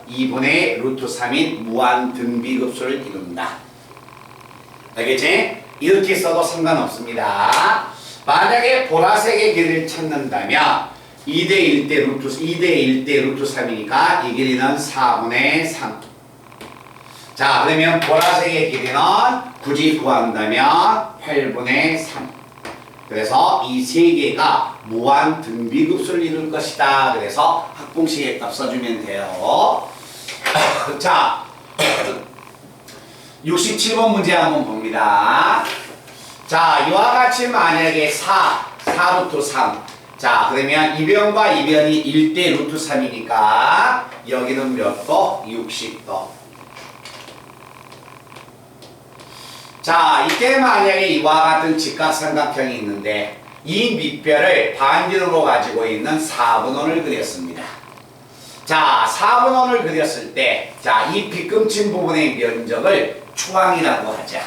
2분의 루트 3인 무한 등비급수를 이룬다. 알겠지? 이렇게 써도 상관없습니다. 만약에 보라색의 길이를 찾는다면 2대 1대 루트 3이니까 이 길이는 4분의 3. 자, 그러면 보라색의 길이는 굳이 구한다면 8분의 3. 그래서 이 세 개가 무한 등비급수를 이룰 것이다. 그래서 학공식의 값 써주면 돼요. 자, 67번 문제 한번 봅니다. 자, 이와 같이 만약에 4 루트 3. 자, 그러면 이변과 이변이 1대 루트 3이니까 여기는 몇 도? 60도. 자, 이때 만약에 이와 같은 직각삼각형이 있는데 이 밑별을 반지름으로 가지고 있는 4분원을 그렸습니다. 자, 4분원을 그렸을 때 자, 이 빗금친 부분의 면적을 초항이라고 하자.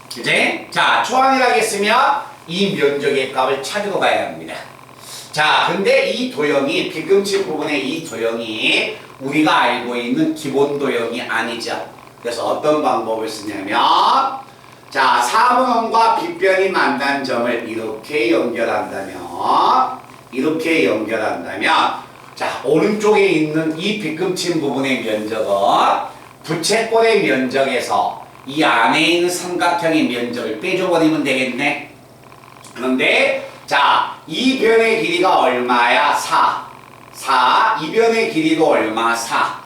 그치? 자, 초항이라고 했으면 이 면적의 값을 찾으러 가야 합니다. 자, 근데 이 도형이 빗금친 부분의 이 도형이 우리가 알고 있는 기본 도형이 아니죠. 그래서 어떤 방법을 쓰냐면 자, 4분원과 빗변이 만난 점을 이렇게 연결한다면 자, 오른쪽에 있는 이 빗금친 부분의 면적은 부채꼴의 면적에서 이 안에 있는 삼각형의 면적을 빼줘버리면 되겠네. 그런데 자, 이 변의 길이가 얼마야? 4. 이 변의 길이도 얼마? 4.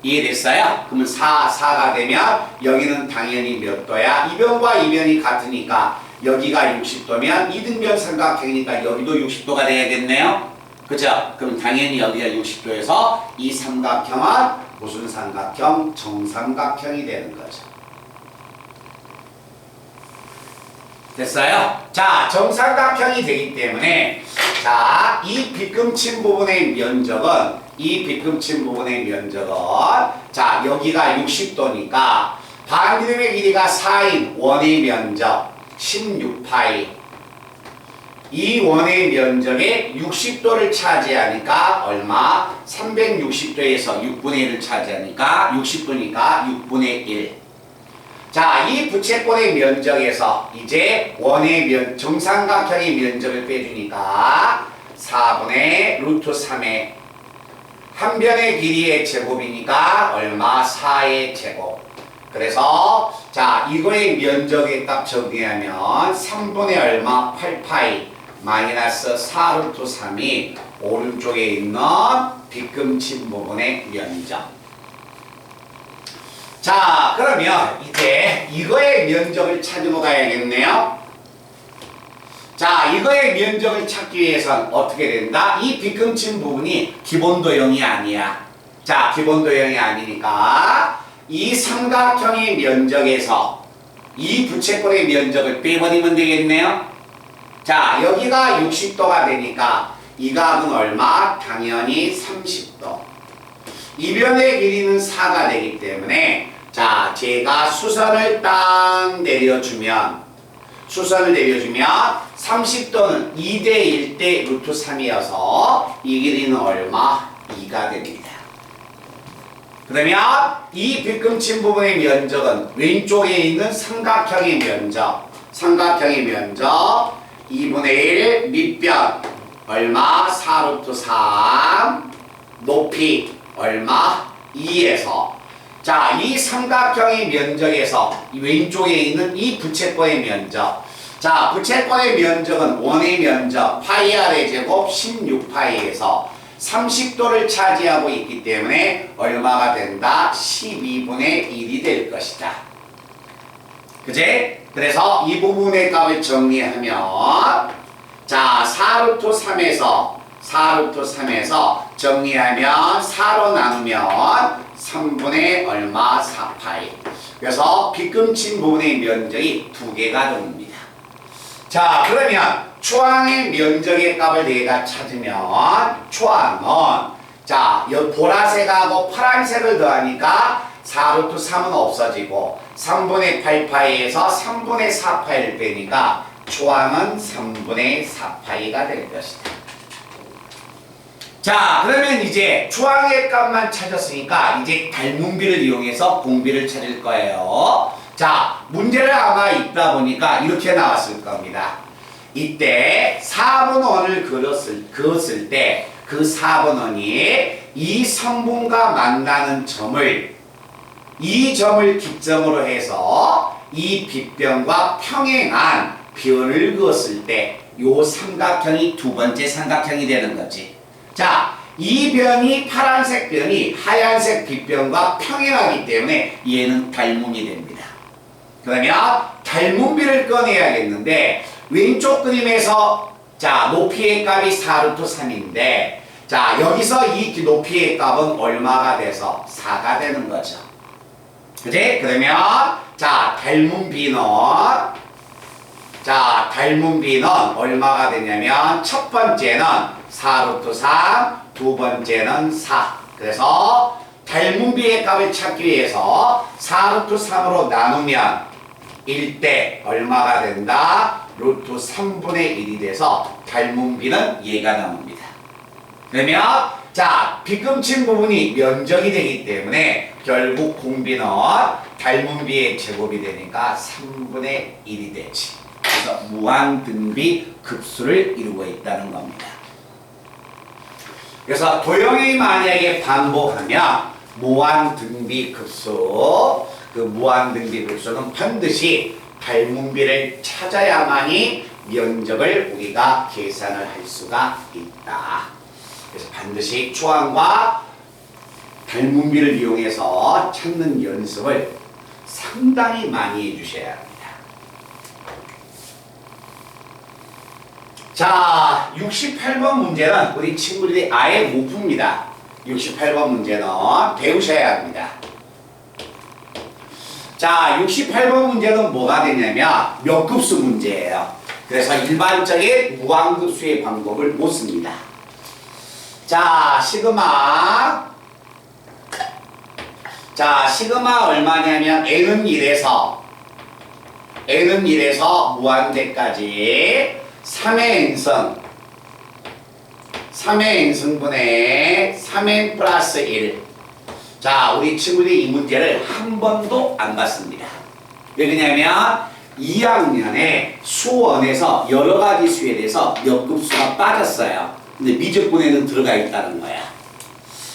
이해됐어요? 그러면 4가 되면 여기는 당연히 몇 도야? 이 변과 이 변이 같으니까 여기가 60도면 이등변 삼각형이니까 여기도 60도가 돼야겠네요? 그죠? 그럼 당연히 여기가 60도에서 이 삼각형은 무슨 삼각형? 정삼각형이 되는 거죠. 됐어요? 자, 정삼각형이 되기 때문에 자, 이 빗금친 부분의 면적은 자, 여기가 60도니까 반지름의 길이가 4인 원의 면적 16파이, 이 원의 면적에 60도를 차지하니까 얼마? 360도에서 6분의 1을 차지하니까 60도니까 6분의 1. 자, 이 부채꼴의 면적에서 이제 원의 정삼각형의 면적을 빼주니까 4분의 루트 3의 한 변의 길이의 제곱이니까 얼마? 4의 제곱. 그래서 자, 이거의 면적의 값 정리하면 3분의 얼마? 8파이 마이너스 4 루트 3이 오른쪽에 있는 빗금친 부분의 면적. 자, 그러면 이제 이거의 면적을 찾으러 가야겠네요. 자, 이거의 면적을 찾기 위해서는 어떻게 된다? 이 빗금친 부분이 기본 도형이 아니야. 자, 기본 도형이 아니니까 이 삼각형의 면적에서 이 부채꼴의 면적을 빼버리면 되겠네요. 자, 여기가 60도가 되니까 이 값은 얼마? 당연히 30도. 이 변의 길이는 4가 되기 때문에 자, 제가 수선을 딱 내려주면 30도는 2대 1대 루트 3이어서 이 길이는 얼마? 2가 됩니다. 그러면 이 빗금친 부분의 면적은 왼쪽에 있는 삼각형의 면적 2분의 1 밑변 얼마? 4 루트 3 높이 얼마? 2에서 자, 이 삼각형의 면적에서 이 왼쪽에 있는 이 부채꼴의 면적. 자, 부채꼴의 면적은 원의 면적 파이 r의 제곱 16파이에서 30도를 차지하고 있기 때문에 얼마가 된다? 12분의 1이 될 것이다. 그제? 그래서 이 부분의 값을 정리하면 자 4루트 3에서 정리하면 4로 나누면 3분의 얼마? 4파이. 그래서 빗금친 부분의 면적이 2개가 됩니다. 자 그러면 초항의 면적의 값을 내가 찾으면 초항은 자 보라색하고 파란색을 더하니까 4루트 3은 없어지고 3분의 8파이에서 3분의 4파이를 빼니까 초항은 3분의 4파이가 될 것이다. 자 그러면 이제 초항의 값만 찾았으니까 이제 닮은비를 이용해서 공비를 찾을 거예요. 자 문제를 아마 읽다 보니까 이렇게 나왔을 겁니다. 이때 4번 원을 그었을 때 그 4번 원이 이 성분과 만나는 이 점을 기점으로 해서 이 빗변과 평행한 변을 그었을 때 요 삼각형이 두 번째 삼각형이 되는 거지. 자, 이 변이 파란색 변이 하얀색 빗변과 평행하기 때문에 얘는 닮음이 됩니다. 그러면 닮음비를 꺼내야겠는데 왼쪽 그림에서 자 높이의 값이 4루트 3인데 자 여기서 이 높이의 값은 얼마가 돼서 4가 되는 거죠. 그지? 그러면 자 닮은 비는 얼마가 되냐면 첫 번째는 4루트 3, 두 번째는 4. 그래서 닮은 비의 값을 찾기 위해서 4루트 3으로 나누면 1대 얼마가 된다? 루트 3분의 1이 돼서 닮은 비는 얘가 나옵니다. 그러면 자 빗금친 부분이 면적이 되기 때문에 결국 공비는 닮은 비의 제곱이 되니까 3분의 1이 되지. 그래서 무한등비 급수를 이루고 있다는 겁니다. 그래서 도형이 만약에 반복하면 무한등비 급수, 그 무한등비 급수는 반드시 닮은비를 찾아야만이 면적을 우리가 계산을 할 수가 있다. 그래서 반드시 초항과 닮은비를 이용해서 찾는 연습을 상당히 많이 해주셔야 합니다. 자, 68번 문제는 우리 친구들이 아예 못 풉니다. 68번 문제는 배우셔야 합니다. 자, 68번 문제는 뭐가 되냐면 몇 급수 문제예요. 그래서 일반적인 무한급수의 방법을 못 씁니다. 자, 시그마 얼마냐면 n은 1에서 무한대까지 3의 n승분의 3n 플러스 1. 자, 우리 친구들이 이 문제를 한 번도 안 봤습니다. 왜 그러냐면 2학년에 수원에서 여러 가지 수에 대해서 몇 급수가 빠졌어요. 근데 미적분에는 들어가 있다는 거야.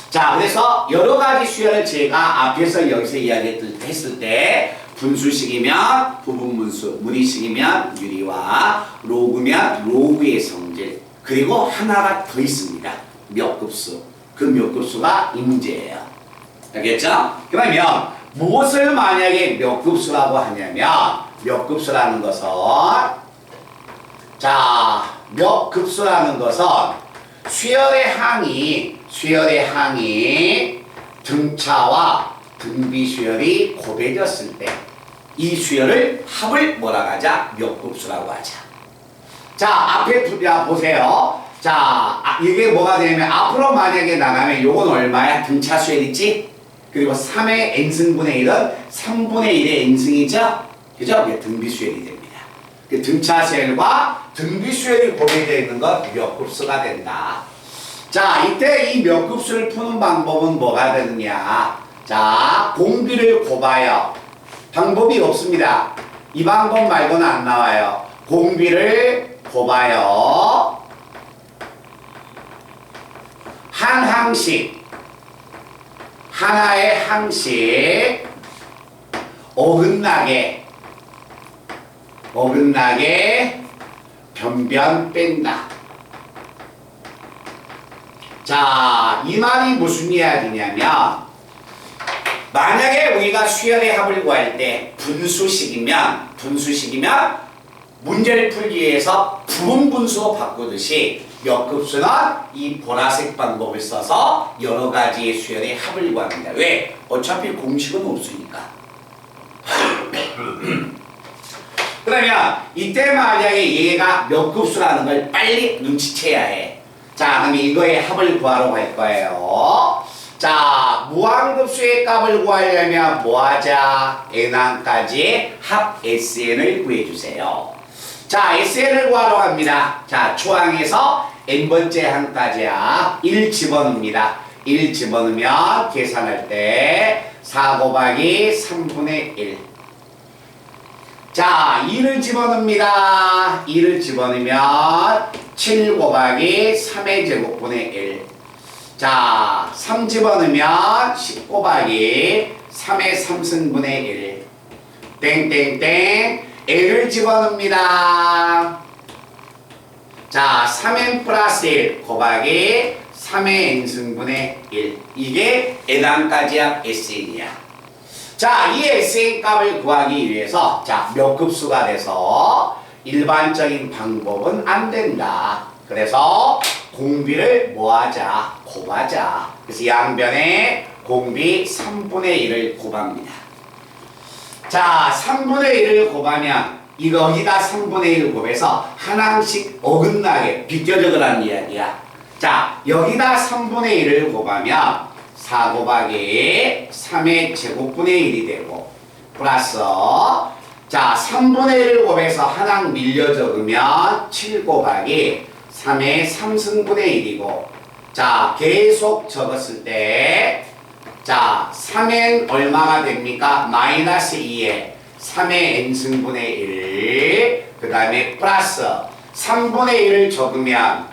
자, 그래서 여러 가지 수열을 제가 앞에서 여기서 이야기했을 때 분수식이면 부분분수, 무리식이면 유리화, 로그면 로그의 성질, 그리고 하나가 더 있습니다. 몇 급수. 그 몇 급수가 이 문제예요. 알겠죠? 그러면 무엇을 만약에 몇 급수라고 하냐면 몇 급수라는 것은 자, 몇 급수라는 것은 수열의 항이 등차와 등비수열이 곱해졌을 때 이 수열을 합을 뭐라고 하자? 몇 급수라고 하자. 자, 앞에 보세요. 자, 이게 뭐가 되냐면 앞으로 만약에 나가면 요건 얼마야? 등차 수열 있지? 그리고 3의 n승분의 1은 3분의 1의 n승이죠? 그죠? 이게 등비수열이 됩니다. 그 등차 수열과 등비수열이 곱해져 있는 것 몇 급수가 된다. 자, 이때 이 몇 급수를 푸는 방법은 뭐가 되느냐? 자, 공비를 곱하여. 방법이 없습니다. 이 방법 말고는 안 나와요. 공비를 곱하여 한 항씩, 하나의 항씩 어긋나게 변변 뺀다. 자, 이 말이 무슨 이야기냐면 만약에 우리가 수열의 합을 구할 때 분수식이면 문제를 풀기 위해서 부분분수로 바꾸듯이 몇 급수는 이 보라색 방법을 써서 여러 가지의 수열의 합을 구합니다. 왜? 어차피 공식은 없으니까. 그러면 이때 만약에 얘가 몇 급수라는 걸 빨리 눈치채야 해. 자, 그럼 이거의 합을 구하러 갈 거예요. 자, 무한급수의 값을 구하려면 뭐 하자? n항까지 합 SN을 구해주세요. 자, SN을 구하러 갑니다. 자, 초항에서 n번째 항까지야. 1 집어넣습니다. 1 집어넣으면 계산할 때 4 곱하기 3분의 1. 자, 2를 집어넣습니다. 2를 집어넣으면 7 곱하기 3의 제곱분의 1. 자, 3 집어넣으면 10 곱하기 3의 3승분의 1. 땡땡땡. n을 집어넣습니다. 자, 3n 플러스 1 곱하기 3의 n승분의 1. 이게 n항까지 합 SN이야. 자, 이 SN 값을 구하기 위해서 자, 몇 급수가 돼서 일반적인 방법은 안 된다. 그래서 공비를 뭐하자? 곱하자. 그래서 양변에 공비 3분의 1을 곱합니다. 자, 3분의 1을 곱하면 여기다 3분의 1을 곱해서 하나씩 어긋나게 비껴적으라는 이야기야. 자, 여기다 3분의 1을 곱하면 4 곱하기 3의 제곱분의 1이 되고 플러스 자, 3분의 1을 곱해서 하나 밀려 적으면 7 곱하기 3의 3승분의 1이고 자, 계속 적었을 때 자, 3n 얼마가 됩니까? 마이너스 2에 3의 n승분의 1 그 다음에 플러스 3분의 1을 적으면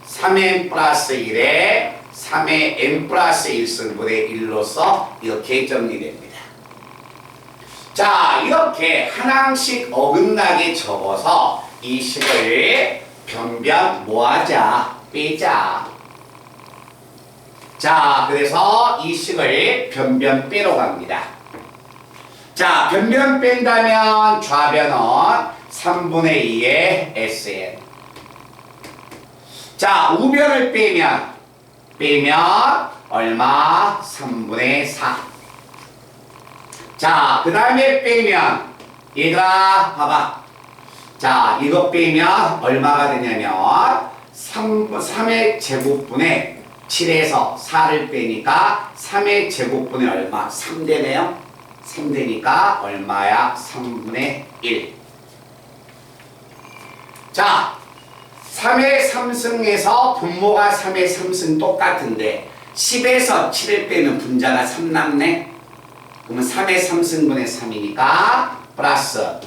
3n 플러스 1에 3의 n 플러스 1승분의 1로서 이렇게 정리됩니다. 자, 이렇게 하나씩 어긋나게 적어서 이 식을 변변 뭐하자? 빼자. 자, 그래서 이 식을 변변 빼러 갑니다. 자, 변변 뺀다면 좌변은 3분의 2의 SN. 자, 우변을 빼면 얼마? 3분의 4. 자, 그 다음에 빼면 얘들아 봐봐. 자, 이거 빼면 얼마가 되냐면 3의 제곱분의 7에서 4를 빼니까 3의 제곱분의 얼마? 3 되네요. 3 되니까 얼마야? 3분의 1. 자, 3의 3승에서 분모가 3의 3승 똑같은데 10에서 7을 빼면 분자가 3 남네. 그러면 3의 3승분의 3이니까 플러스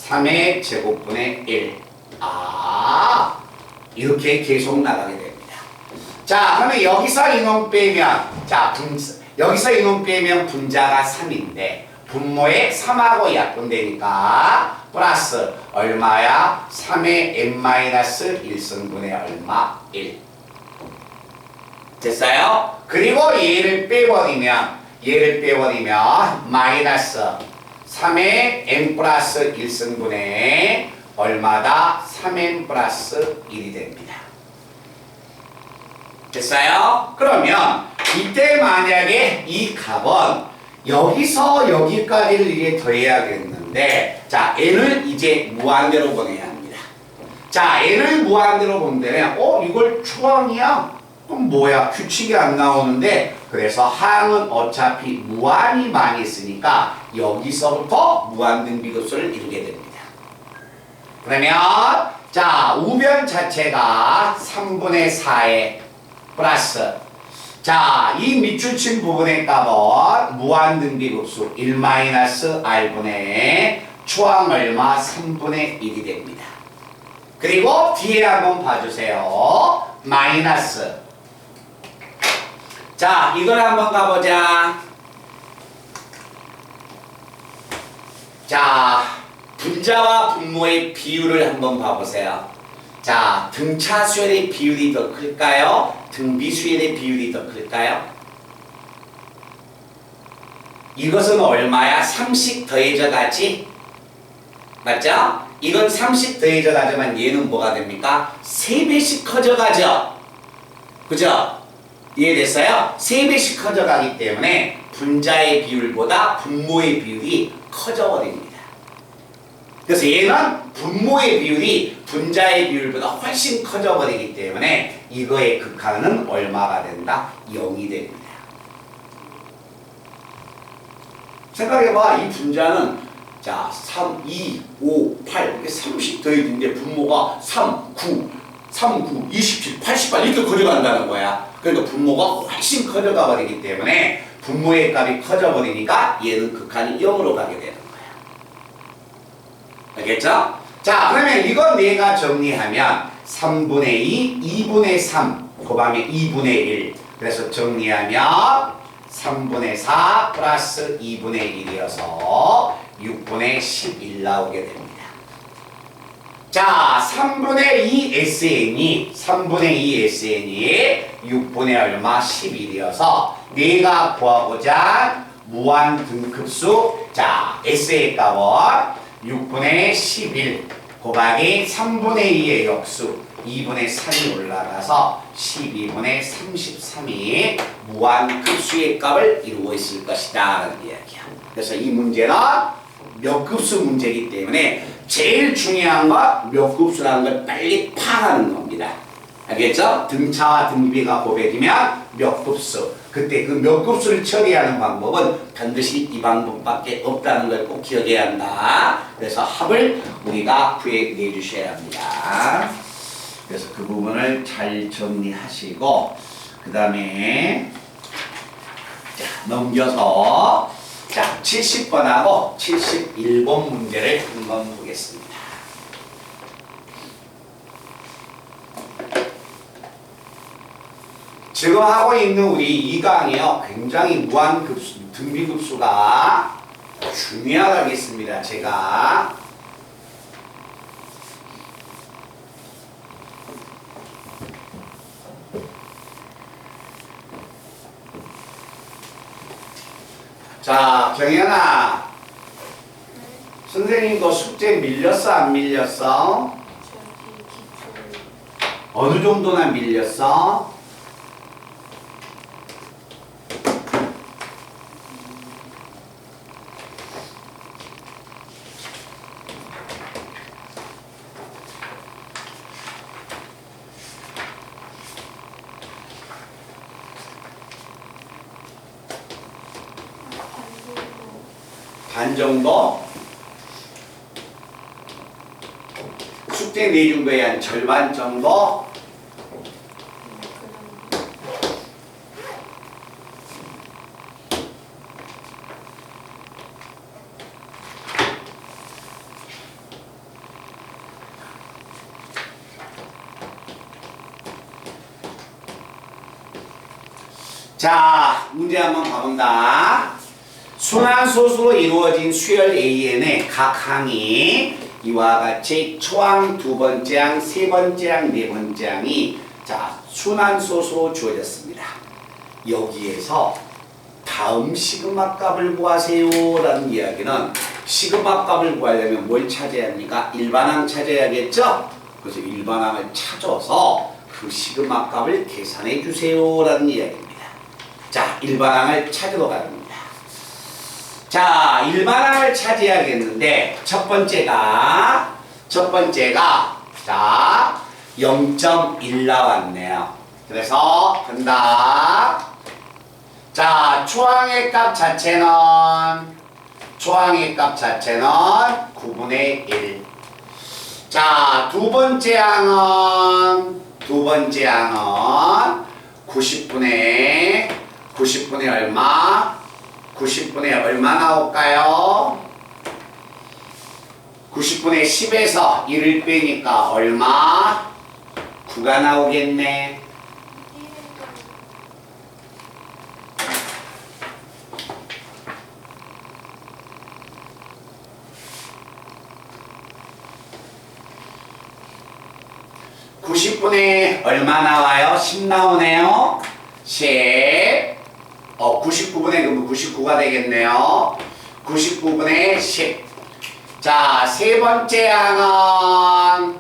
3의 제곱분의 1. 아, 이렇게 계속 나가게 됩니다. 자, 그러면 여기서 이놈 빼면 자, 여기서 이놈 빼면 분자가 3인데 분모에 3하고 약분되니까 플러스 얼마야? 3의 n-1승분의 얼마? 1. 됐어요? 그리고 얘를 빼버리면 마이너스 3의 n 플러스 1승분의 얼마다? 3n 플러스 1이 됩니다. 됐어요? 그러면 이때 만약에 이 값은 여기서 여기까지를 이게 더해야겠는데 자, n을 이제 무한대로 보내야 합니다. 자, n을 무한대로 본다면 이걸 초항이야? 그럼 뭐야? 규칙이 안 나오는데 그래서 항은 어차피 무한히 많이 있으니까 여기서부터 무한등비급수를 이루게 됩니다. 그러면 자, 우변 자체가 3분의 4에 플러스 자, 이 밑줄친 부분의 값은 무한등비급수 1-r분의 초항 얼마? 3분의 1이 됩니다. 그리고 뒤에 한번 봐주세요. 마이너스 자, 이걸 한번 가보자. 자, 분자와 분모의 비율을 한번 봐보세요. 자, 등차수열의 비율이 더 클까요? 등비수열의 비율이 더 클까요? 이것은 얼마야? 30 더해져 가지? 맞죠? 이건 30 더해져 가지만 얘는 뭐가 됩니까? 3배씩 커져 가죠? 그죠? 이해됐어요? 3배씩 커져 가기 때문에 분자의 비율보다 분모의 비율이 커져 버립니다. 그래서 얘는 분모의 비율이 분자의 비율보다 훨씬 커져 버리기 때문에 이거의 극한은 얼마가 된다? 0이 됩니다. 생각해봐. 이 분자는 자 3, 2, 5, 8 이렇게 30 더해진데 분모가 3, 9, 27, 88 이렇게 커져간다는 거야. 그러니까 분모가 훨씬 커져가 버리기 때문에 분모의 값이 커져 버리니까 얘는 극한이 0으로 가게 되는 거야. 알겠죠? 자, 그러면 이거 내가 정리하면 3분의 2, 2분의 3, 그 다음에 2분의 1. 그래서 정리하면 3분의 4 플러스 2분의 1이어서 6분의 11 나오게 됩니다. 자, 3분의 2 SN이 6분의 얼마? 11이어서 내가 구하고자 무한 등급수 자 S의 값은 6분의 11 곱하기 3분의 2의 역수 2분의 3이 올라가서 12분의 33이 무한급수의 값을 이루고 있을 것이다 라는 이야기야. 그래서 이 문제는 몇 급수 문제이기 때문에 제일 중요한 건 몇 급수라는 걸 빨리 파악하는 겁니다. 알겠죠? 등차와 등비가 고백이면 몇 급수. 그때 그 몇 급수를 처리하는 방법은 반드시 이 방법밖에 없다는 걸 꼭 기억해야 한다. 그래서 합을 우리가 구해내 주셔야 합니다. 그래서 그 부분을 잘 정리하시고 그 다음에 넘겨서 자 70번하고 71번 문제를 한번 보겠습니다. 지금 하고 있는 우리 2강이요. 굉장히 무한급수, 등비급수가 중요하겠습니다. 제가 자, 경연아 선생님 너 숙제 밀렸어? 안 밀렸어? 어느 정도나 밀렸어? 반 정도? 숙제 내준 거에 한 절반 정도? 자, 문제 한번 가본다. 순환소수로 이루어진 수열 AN의 각 항이 이와 같이 초항 두 번째 항, 세 번째 항, 네 번째 항이 자 순환소수로 주어졌습니다. 여기에서 다음 시그마 값을 구하세요 라는 이야기는 시그마 값을 구하려면 뭘 찾아야 합니까? 일반항 찾아야겠죠? 그래서 일반항을 찾아서 그 시그마 값을 계산해 주세요 라는 이야기입니다. 자, 일반항을 찾으러 가는 겁니다. 자, 일반항을 찾아야겠는데 첫 번째가 자 0.1 나왔네요. 그래서 간다. 자, 초항의 값 자체는 9분의 1. 자, 두 번째 항은 90분의 얼마? 90분의 얼마 나올까요? 90분의 10에서 1을 빼니까 얼마? 9가 나오겠네. 90분의 얼마 나와요? 10 나오네요. 10. 99분의 그러면 99가 되겠네요. 99분의 10. 자, 세 번째 항은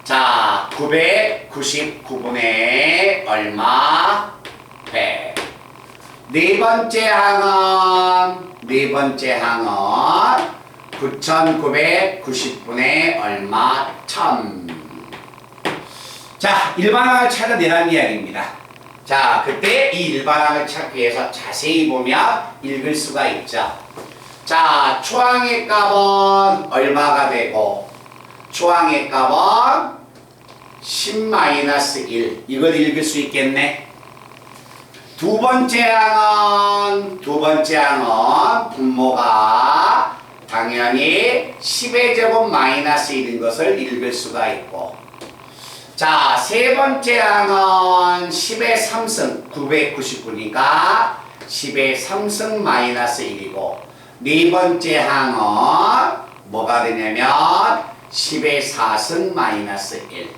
자, 999분의 얼마? 100. 네 번째 항은 9990분의 얼마? 1000. 자, 일반항을 찾아내라는 이야기입니다. 자, 그때 이 일반항을 찾기 위해서 자세히 보면 읽을 수가 있죠. 자, 초항의 값은 얼마가 되고 초항의 값은 10-1 이걸 읽을 수 있겠네. 두 번째 항은 분모가 당연히 10의 제곱 마이너스 1인 것을 읽을 수가 있고 자, 세 번째 항은 10의 3승 999니까 10의 3승 마이너스 1이고 네 번째 항은 뭐가 되냐면 10의 4승 마이너스 1.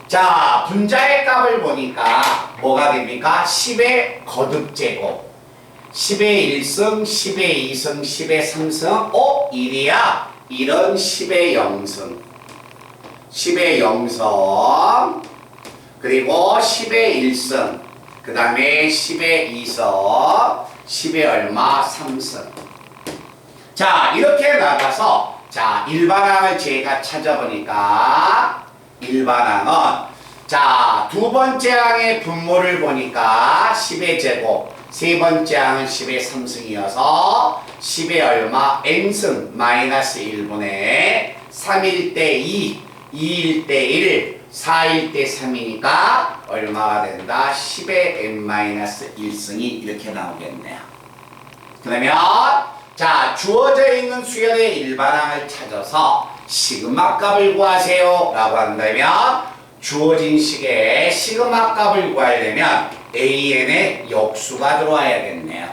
자, 분자의 값을 보니까 뭐가 됩니까? 10의 거듭제곱 10의 1승, 10의 2승, 10의 3승 1이야. 이런 10의 0승 10의 0승 그리고 10의 1승 그 다음에 10의 2승 10의 얼마? 3승. 자, 이렇게 나가서 자, 일반항을 제가 찾아보니까 일반항은 자, 두 번째 항의 분모를 보니까 10의 제곱 세 번째 항은 10의 3승이어서 10의 얼마? n승 마이너스 1분의 3일 때 2 2일 때 1 4일 때 3이니까 얼마가 된다? 10의 n-1승이 이렇게 나오겠네요. 그러면 자, 주어져 있는 수열의 일반항을 찾아서 시그마 값을 구하세요 라고 한다면 주어진 식의 시그마 값을 구하려면 AN의 역수가 들어와야겠네요.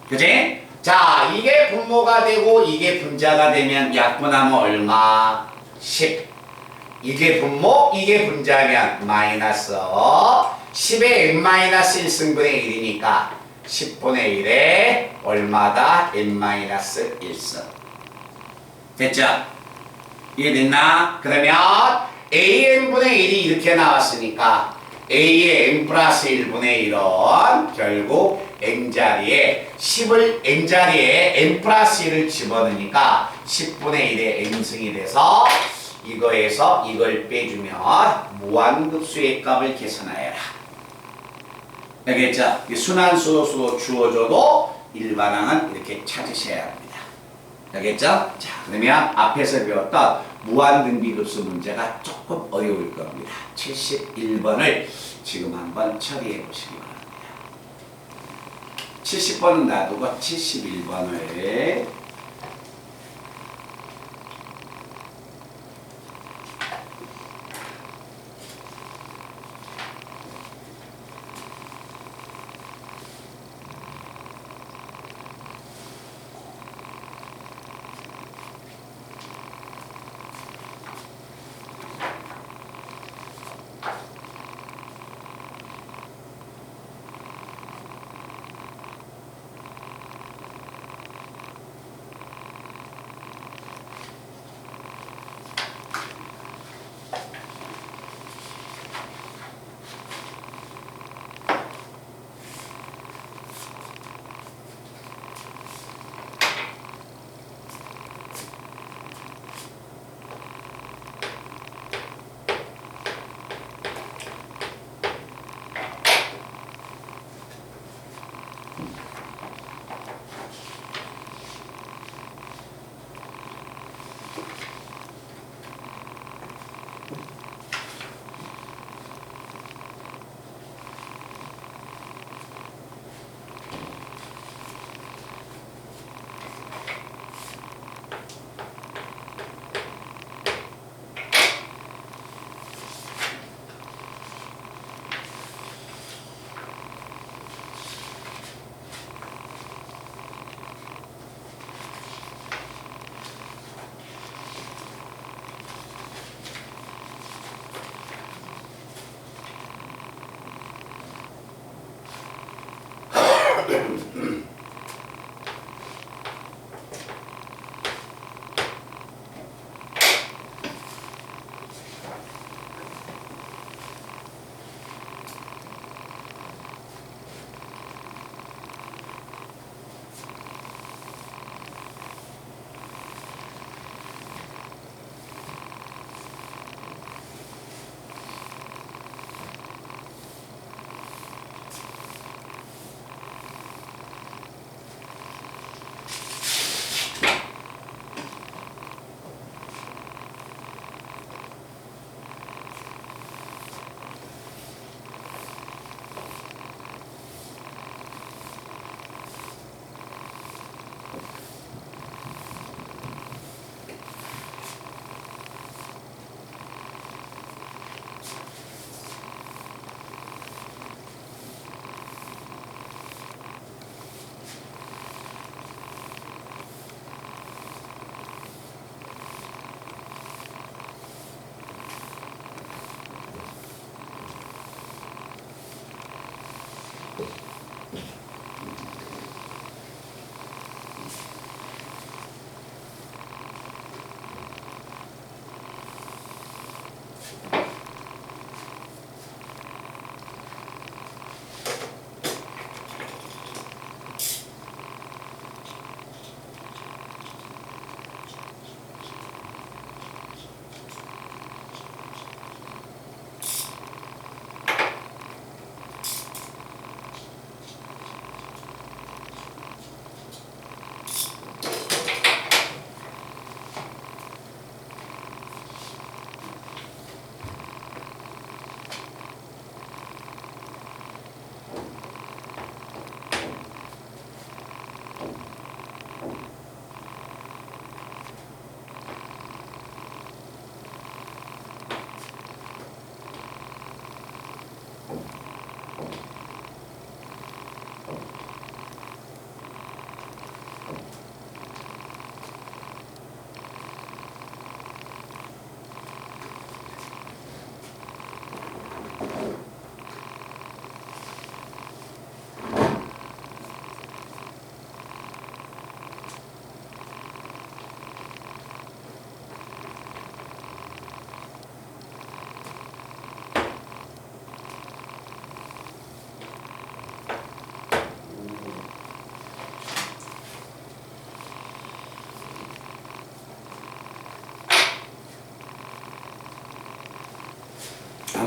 그지? 자, 이게 분모가 되고 이게 분자가 되면 약분하면 얼마? 10. 이게 분모, 이게 분자면 마이너스 10의 n-1승분의 1이니까 10분의 1에 얼마다? n-1승. 됐죠? 이해됐나? 그러면 an분의 1이 이렇게 나왔으니까 a의 n 플러스 1분의 1은 결국 n자리에 10을 n자리에 n 플러스 1을 집어넣으니까 10분의 1의 n승이 돼서 이거에서 이걸 빼주면 무한급수의 값을 계산하여라. 알겠죠? 순환수로 주어져도 일반항은 이렇게 찾으셔야 합니다. 알겠죠? 자, 그러면 앞에서 배웠던 무한등비급수 문제가 조금 어려울 겁니다. 71번을 지금 한번 처리해 보시기 바랍니다. 70번은 놔두고 71번을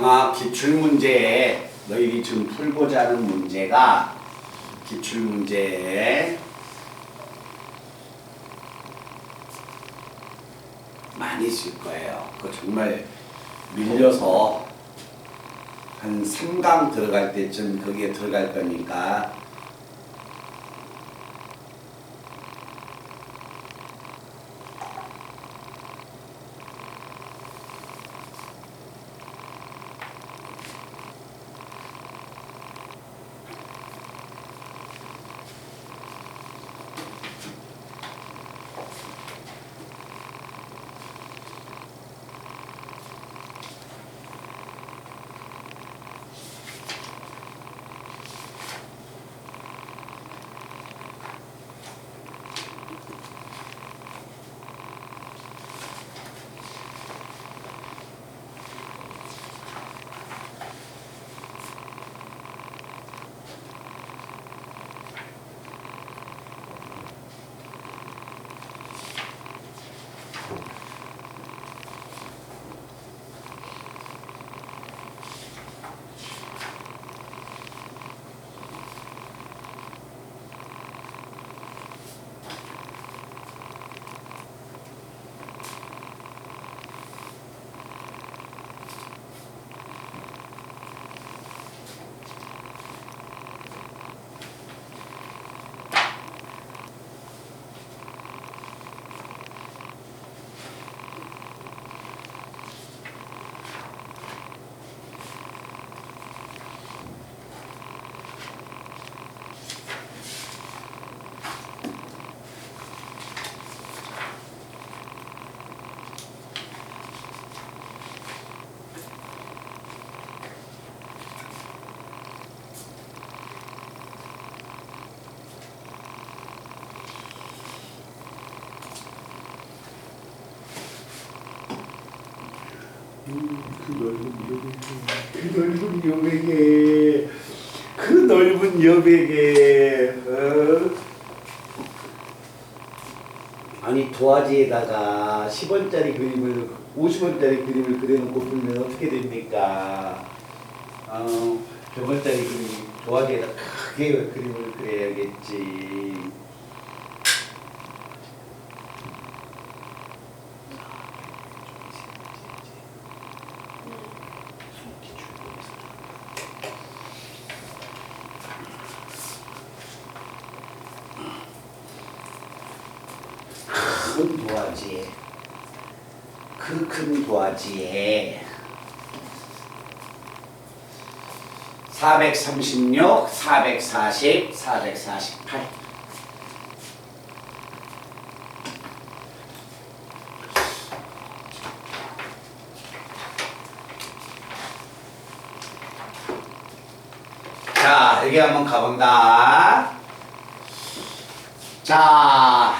아마 기출문제에 너희들이 지금 풀고자 하는 문제가 기출문제에 많이 있을 거예요. 그거 정말 밀려서 한 3강 들어갈 때쯤 거기에 들어갈 거니까 그 넓은 여백에 아니 도화지에다가 10원짜리 그림을 50원짜리 그림을 그려놓고 풀면 어떻게 됩니까? 100원짜리 그림 도화지에다 크게 그림을 그려야겠지. 큰 도화지에 그 큰 도화지에 436, 440, 448 자, 여기 한번 가본다. 자,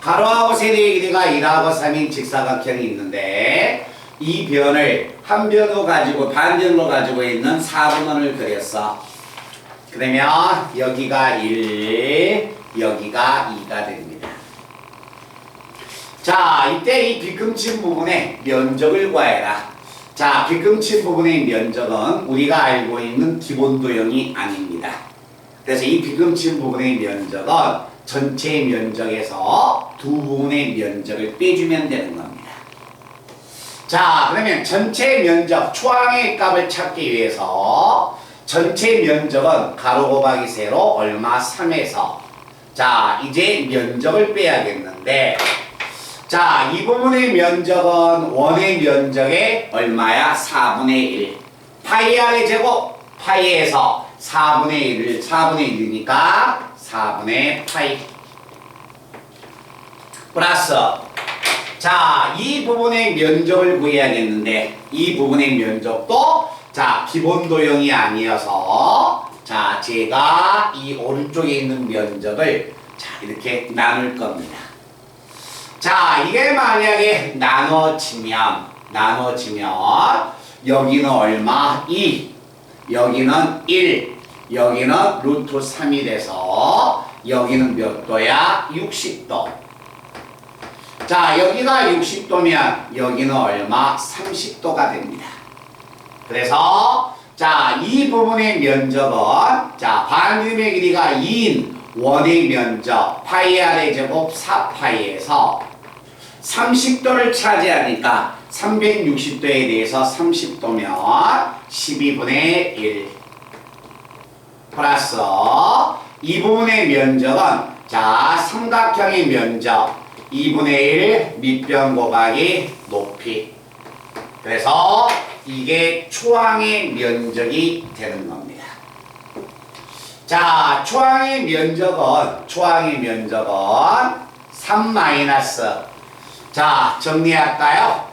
가로하고 세로의 길이가 1하고 3인 직사각형이 있는데 이 변을 한 변으로 가지고 반변으로 가지고 있는 4분원을 그렸어. 그러면 여기가 1, 여기가 2가 됩니다. 자, 이때 이 빗금친 부분의 면적을 구해라. 자, 빗금친 부분의 면적은 우리가 알고 있는 기본 도형이 아닙니다. 그래서 이 빗금친 부분의 면적은 전체 면적에서 두 부분의 면적을 빼주면 되는 겁니다. 자, 그러면 전체 면적, 초항의 값을 찾기 위해서 전체 면적은 가로 곱하기 세로 얼마 3에서 자, 이제 면적을 빼야겠는데 자, 이 부분의 면적은 원의 면적의 얼마야? 4분의 1 파이 r의 제곱 파이에서 4분의 1이니까 4분의 파이 플러스 자, 이 부분의 면적을 구해야겠는데 이 부분의 면적도 자, 기본 도형이 아니어서 자, 제가 이 오른쪽에 있는 면적을 자, 이렇게 나눌 겁니다. 자, 이게 만약에 나눠지면 여기는 얼마? 2 여기는 1 여기는 루트 3이 돼서 여기는 몇 도야? 60도. 자, 여기가 60도면 여기는 얼마? 30도가 됩니다. 그래서 자, 이 부분의 면적은 자, 반지름의 길이가 2인 원의 면적 파이 r의 제곱 4파이에서 30도를 차지하니까 360도에 대해서 30도면 12분의 1 플러스 이 부분의 면적은 자, 삼각형의 면적 2분의 1 밑변 곱하기 높이 그래서 이게 초항의 면적이 되는 겁니다. 자, 초항의 면적은 3 마이너스 자, 정리할까요?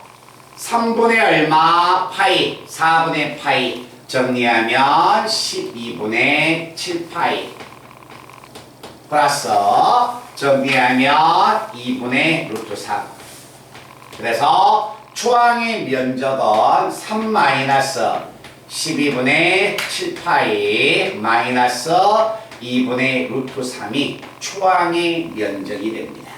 3분의 얼마? 파이 4분의 파이 정리하면 12분의 7파이 플러스 정리하면 2분의 루트 3 그래서 초항의 면적은 3 마이너스 12분의 7파이 마이너스 2분의 루트 3이 초항의 면적이 됩니다.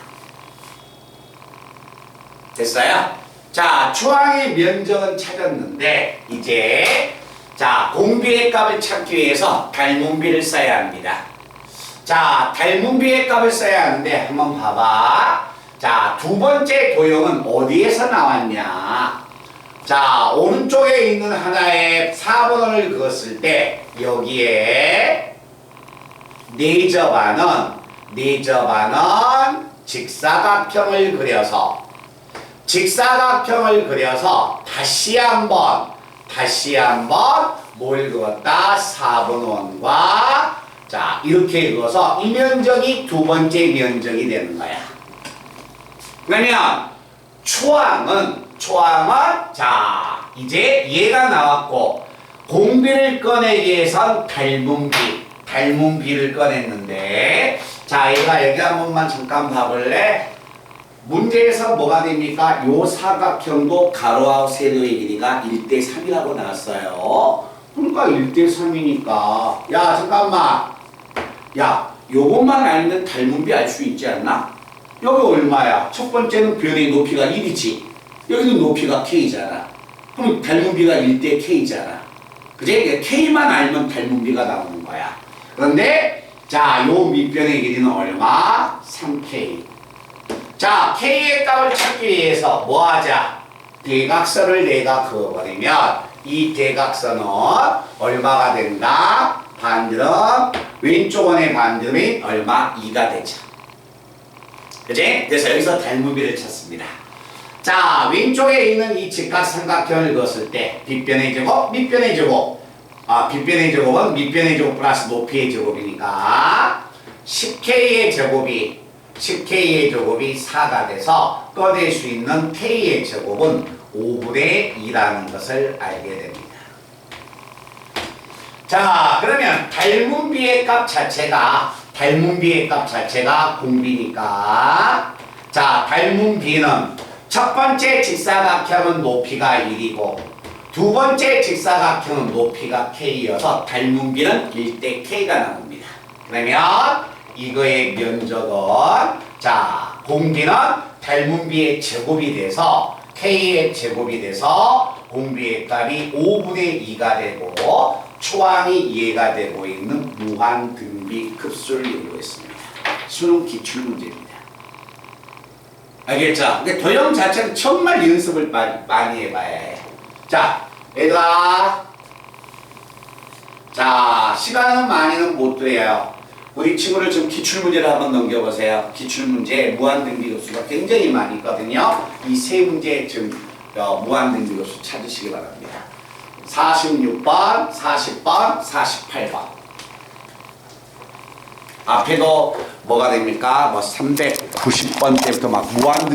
됐어요? 자, 초항의 면적은 찾았는데 이제 자, 공비의 값을 찾기 위해서 닮은비를 써야 합니다. 자, 닮은비의 값을 써야 하는데 한번 봐봐. 자, 두 번째 도형은 어디에서 나왔냐? 자, 오른쪽에 있는 하나의 4번원을 그었을 때 여기에 내접하는 직사각형을 그려서 다시 한번 뭘 그었다? 4번원과 자, 이렇게 그어서 이 면적이 두 번째 면적이 되는 거야. 그러면 초항은 자, 이제 얘가 나왔고 공비를 꺼내기 위해선 닮은비를 꺼냈는데 자, 얘가 여기 한 번만 잠깐 봐볼래? 문제에서 뭐가 됩니까? 요 사각형도 가로하고 세로의 길이가 1대 3이라고 나왔어요. 그러니까 1대 3이니까 야 잠깐만 야 요것만 알면 닮은비 알 수 있지 않나? 여기 얼마야? 첫 번째는 변의 높이가 1이지. 여기는 높이가 k잖아. 그럼 닮은비가 1대 k잖아. 그지? k만 알면 닮은비가 나오는 거야. 그런데 자, 요 밑변의 길이는 얼마? 3k. 자, k의 값을 찾기 위해서 뭐 하자? 대각선을 내가 그어버리면 이 대각선은 얼마가 된다? 반드름 왼쪽 원의 반드름이 얼마? 2가 되죠. 그치? 그래서 여기서 닮은비를 찾습니다. 자, 왼쪽에 있는 이 직각삼각형을 그었을 때 빗변의 제곱, 밑변의 제곱. 빗변의 제곱은 밑변의 제곱 플러스 높이의 제곱이니까 10k의 제곱이 4가 돼서 꺼낼 수 있는 k의 제곱은 5분의 2라는 것을 알게 됩니다. 자, 그러면 닮은비의 값 자체가 공비니까 자, 닮은비는 첫 번째 직사각형은 높이가 1이고 두 번째 직사각형은 높이가 k여서 닮은비는 1대 k가 나옵니다. 그러면 이거의 면적은 자, 공비는 닮은비의 제곱이 돼서 k의 제곱이 돼서 공비의 값이 5분의 2가 되고 초항이 이해가 되고 있는 무한등비 급수를 이루고 있습니다. 수능 기출문제입니다. 알겠죠? 근데 도형 자체는 정말 연습을 많이 해봐야 해. 자, 얘들아. 자, 시간은 많이는 못 드려요. 우리 친구를 좀 기출문제를 한번 넘겨보세요. 기출문제 무한등비급수가 굉장히 많이 있거든요. 이 세 문제 좀 무한등비급수 찾으시기 바랍니다. 46번, 40번, 48번. 앞에도 뭐가 됩니까? 뭐 390번 때부터 막 무한등